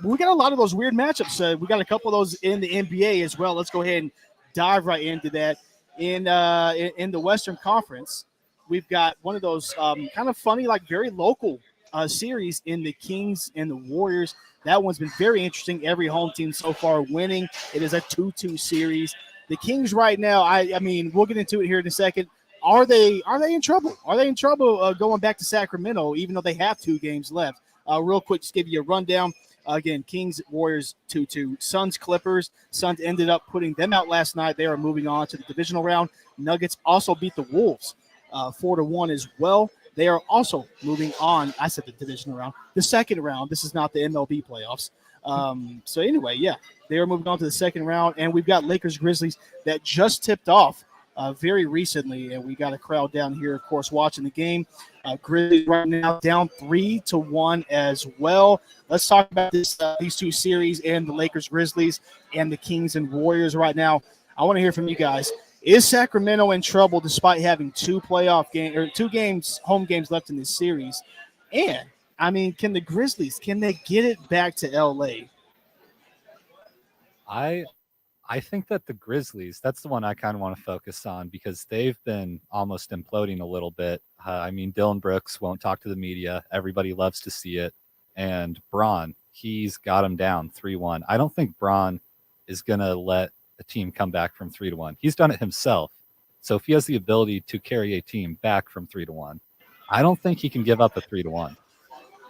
We got a lot of those weird matchups. We got a couple of those in the NBA as well. Let's go ahead and dive right into that. In the Western Conference, we've got one of those kind of funny, like very local series in the Kings and the Warriors. That one's been very interesting. Every home team so far winning. It is a 2-2 series. The Kings right now, I mean, we'll get into it here in a second. Are they in trouble? Are they in trouble going back to Sacramento, even though they have 2 games left? Real quick, just give you a rundown. Again, Kings, Warriors 2-2. Suns, Clippers. Suns ended up putting them out last night. They are moving on to the divisional round. Nuggets also beat the Wolves 4-1 as well. They are also moving on. I said the divisional round. The second round. This is not the MLB playoffs. So anyway, yeah, they are moving on to the second round. And we've got Lakers, Grizzlies that just tipped off very recently, and we got a crowd down here, of course, watching the game. Grizzlies right now down 3-1 as well. Let's talk about these 2 series and the Lakers, Grizzlies, and the Kings and Warriors right now. I want to hear from you guys. Is Sacramento in trouble despite having 2 home games left in this series? And I mean, can the Grizzlies they get it back to LA? I think that the Grizzlies, that's the one I kind of want to focus on because they've been almost imploding a little bit. I mean, Dylan Brooks won't talk to the media. Everybody loves to see it. And Braun, he's got him down 3-1. I don't think Braun is going to let a team come back from 3-1. He's done it himself. So if he has the ability to carry a team back from 3-1, I don't think he can give up a 3-1.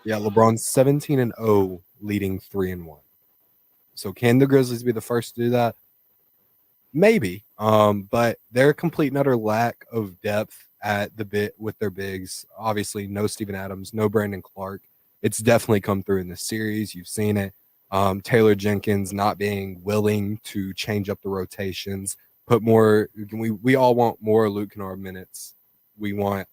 Yeah, LeBron's 17-0, leading 3-1. So can the Grizzlies be the first to do that? Maybe. But their complete and utter lack of depth at the bit with their bigs, obviously no Steven Adams, no Brandon Clark. It's definitely come through in this series. You've seen it. Taylor Jenkins not being willing to change up the rotations, put more. We all want more Luke Kennard minutes. We want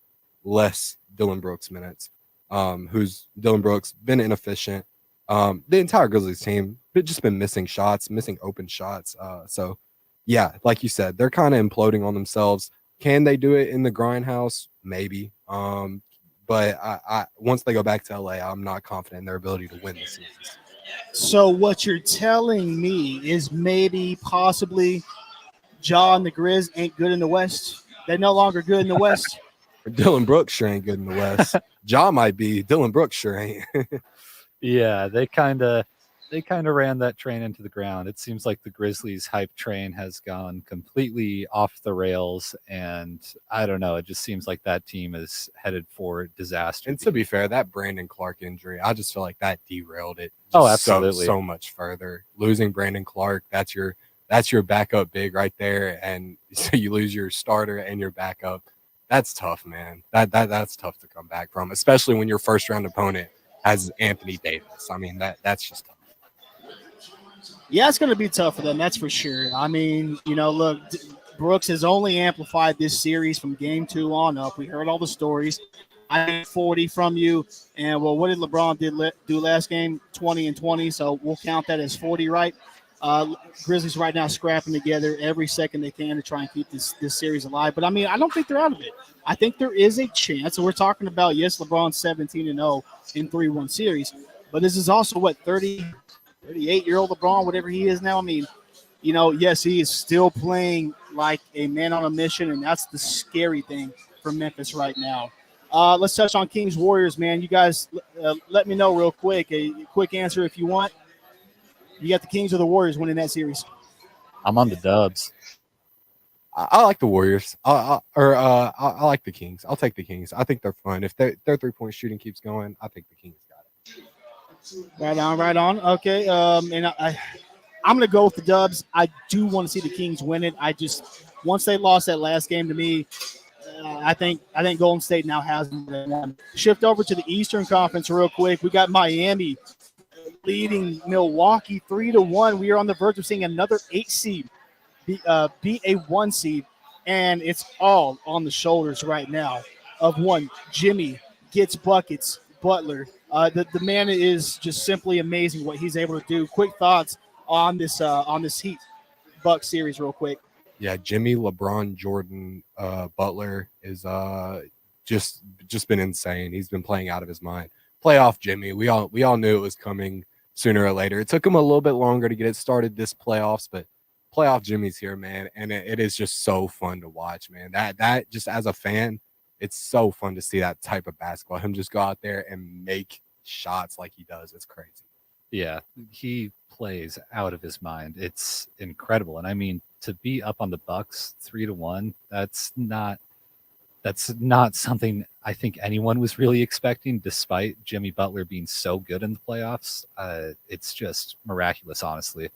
less Dylan Brooks minutes. Dylan Brooks been inefficient. The entire Grizzlies team just been missing shots, missing open shots. So yeah, like you said, they're kind of imploding on themselves. Can they do it in the grindhouse? Maybe. But I once they go back to LA, I'm not confident in their ability to win the series. So what you're telling me is maybe possibly Ja and the Grizz ain't good in the West. They're no longer good in the West. Dylan Brooks sure ain't good in the West. Ja might be. Dylan Brooks sure ain't. Yeah, they kind of ran that train into the ground. It seems like the Grizzlies hype train has gone completely off the rails, and I don't know. It just seems like that team is headed for disaster. And to be fair, that Brandon Clark injury, I just feel like that derailed it. Absolutely, so much further. Losing Brandon Clark, that's your backup big right there, and so you lose your starter and your backup. That's tough, man. That's tough to come back from, especially when your first round opponent has Anthony Davis. I mean, that's just tough. Yeah, it's going to be tough for them, that's for sure. I mean, look, Brooks has only amplified this series from game 2 on up. We heard all the stories. I need 40 from you. And, well, what did LeBron do last game? 20 and 20, so we'll count that as 40, right? Grizzlies right now scrapping together every second they can to try and keep this series alive. But, I mean, I don't think they're out of it. I think there is a chance. And we're talking about, yes, LeBron's 17-0 in 3-1 series. But this is also, 38-year-old LeBron, whatever he is now. I mean, yes, he is still playing like a man on a mission, and that's the scary thing for Memphis right now. Let's touch on Kings Warriors, man. You guys, let me know real quick. A quick answer if you want. You got the Kings or the Warriors winning that series? I'm on the Dubs. I like the Warriors. I like the Kings. I'll take the Kings. I think they're fun. If their 3-point shooting keeps going, I think the Kings got it. Right on. Okay, and I'm going to go with the Dubs. I do want to see the Kings win it. Once they lost that last game to me, I think Golden State now has one. Shift over to the Eastern Conference real quick. We got Miami leading Milwaukee 3-1. We are on the verge of seeing another 8 seed be a 1 seed, and it's all on the shoulders right now of one Jimmy gets buckets. Butler, the man is just simply amazing what he's able to do. Quick thoughts on this Heat Bucks series, real quick. Yeah, Jimmy, LeBron, Jordan, Butler is just been insane. He's been playing out of his mind. Playoff Jimmy, we all knew it was coming sooner or later. It took him a little bit longer to get it started this playoffs, but playoff Jimmy's here, man, and it is just so fun to watch, man. That just as a fan, it's so fun to see that type of basketball. Him just go out there and make shots like he does. It's crazy. Yeah, he plays out of his mind. It's incredible. And I mean, to be up on the Bucks 3-1, that's not something I think anyone was really expecting, despite Jimmy Butler being so good in the playoffs. It's just miraculous, honestly.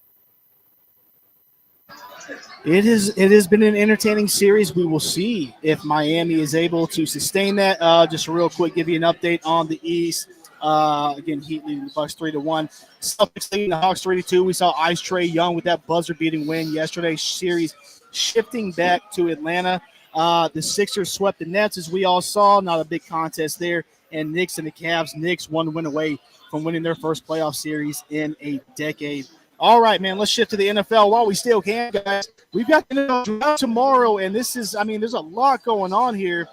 It has been an entertaining series. We will see if Miami is able to sustain that. Just real quick, give you an update on the East. Again, Heat leading the Bucks 3-1. Celtics leading the Hawks 3-2. We saw Ice Trae Young with that buzzer-beating win yesterday. Series shifting back to Atlanta. The Sixers swept the Nets, as we all saw. Not a big contest there. And Knicks and the Cavs. Knicks 1 win away from winning their first playoff series in a decade. All right, man, let's shift to the NFL while we still can, guys. We've got the NFL draft tomorrow, and there's a lot going on here.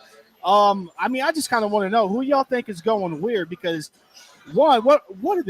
I just kind of want to know who y'all think is going where, because one, what are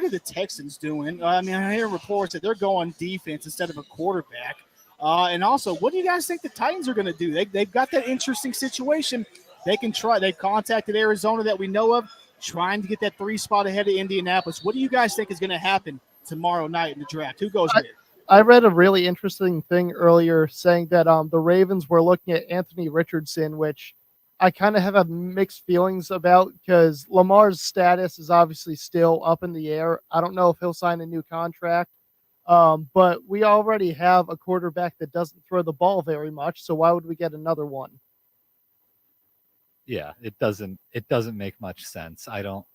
the Texans doing? I hear reports that they're going defense instead of a quarterback. And also, what do you guys think the Titans are going to do? They've got that interesting situation. They can try. They contacted Arizona that we know of, trying to get that 3 spot ahead of Indianapolis. What do you guys think is going to happen tomorrow night in the draft? Who goes there? I read a really interesting thing earlier saying that the Ravens were looking at Anthony Richardson, which I kind of have mixed feelings about, because Lamar's status is obviously still up in the air. I don't know if he'll sign a new contract, but we already have a quarterback that doesn't throw the ball very much, so why would we get another one? Yeah, it doesn't make much sense. I don't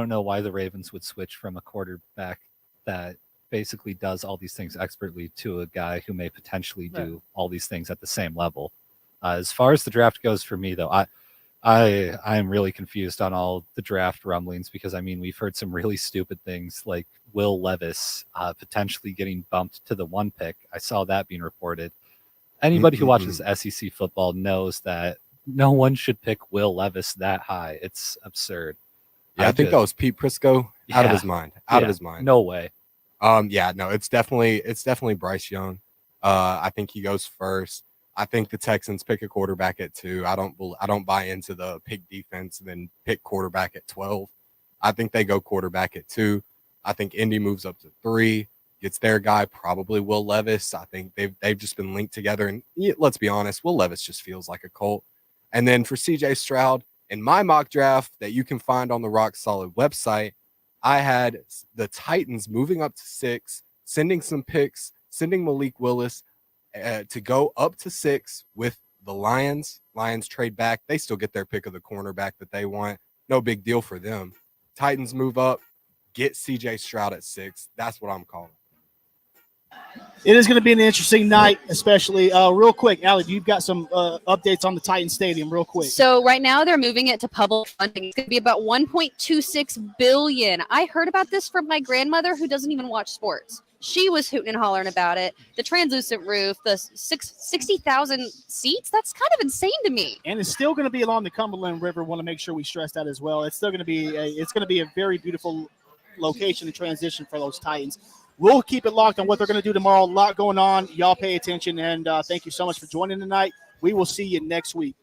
know why the Ravens would switch from a quarterback that basically does all these things expertly to a guy who may potentially do all these things at the same level. As far as the draft goes for me, though, I am really confused on all the draft rumblings, because we've heard some really stupid things like Will Levis potentially getting bumped to the 1 pick. I saw that being reported. Anybody who watches SEC football knows that no one should pick Will Levis that high. It's absurd. Yeah, I think that was Pete Prisco out of his mind. Out of his mind. No way. It's definitely Bryce Young. I think he goes first. I think the Texans pick a quarterback at 2. I don't buy into the pick defense and then pick quarterback at 12. I think they go quarterback at 2. I think Indy moves up to 3, gets their guy, probably Will Levis. I think they've just been linked together, and let's be honest, Will Levis just feels like a Colt. And then for CJ Stroud, in my mock draft that you can find on the Rock Solid website, I had the Titans moving up to 6, sending some picks, sending Malik Willis to go up to 6 with the Lions. Lions trade back. They still get their pick of the cornerback that they want. No big deal for them. Titans move up, get CJ Stroud at 6. That's what I'm calling. It is going to be an interesting night, especially real quick. Alli, you've got some updates on the Titan Stadium real quick. So right now they're moving it to public funding. It's going to be about $1.26 billion. I heard about this from my grandmother, who doesn't even watch sports. She was hooting and hollering about it. The translucent roof, the 60,000 seats. That's kind of insane to me. And it's still going to be along the Cumberland River. Want to make sure we stress that as well. It's still going to be a very beautiful location and transition for those Titans. we'll keep it locked on what they're going to do tomorrow. A lot going on. Y'all pay attention, and thank you so much for joining tonight. We will see you next week.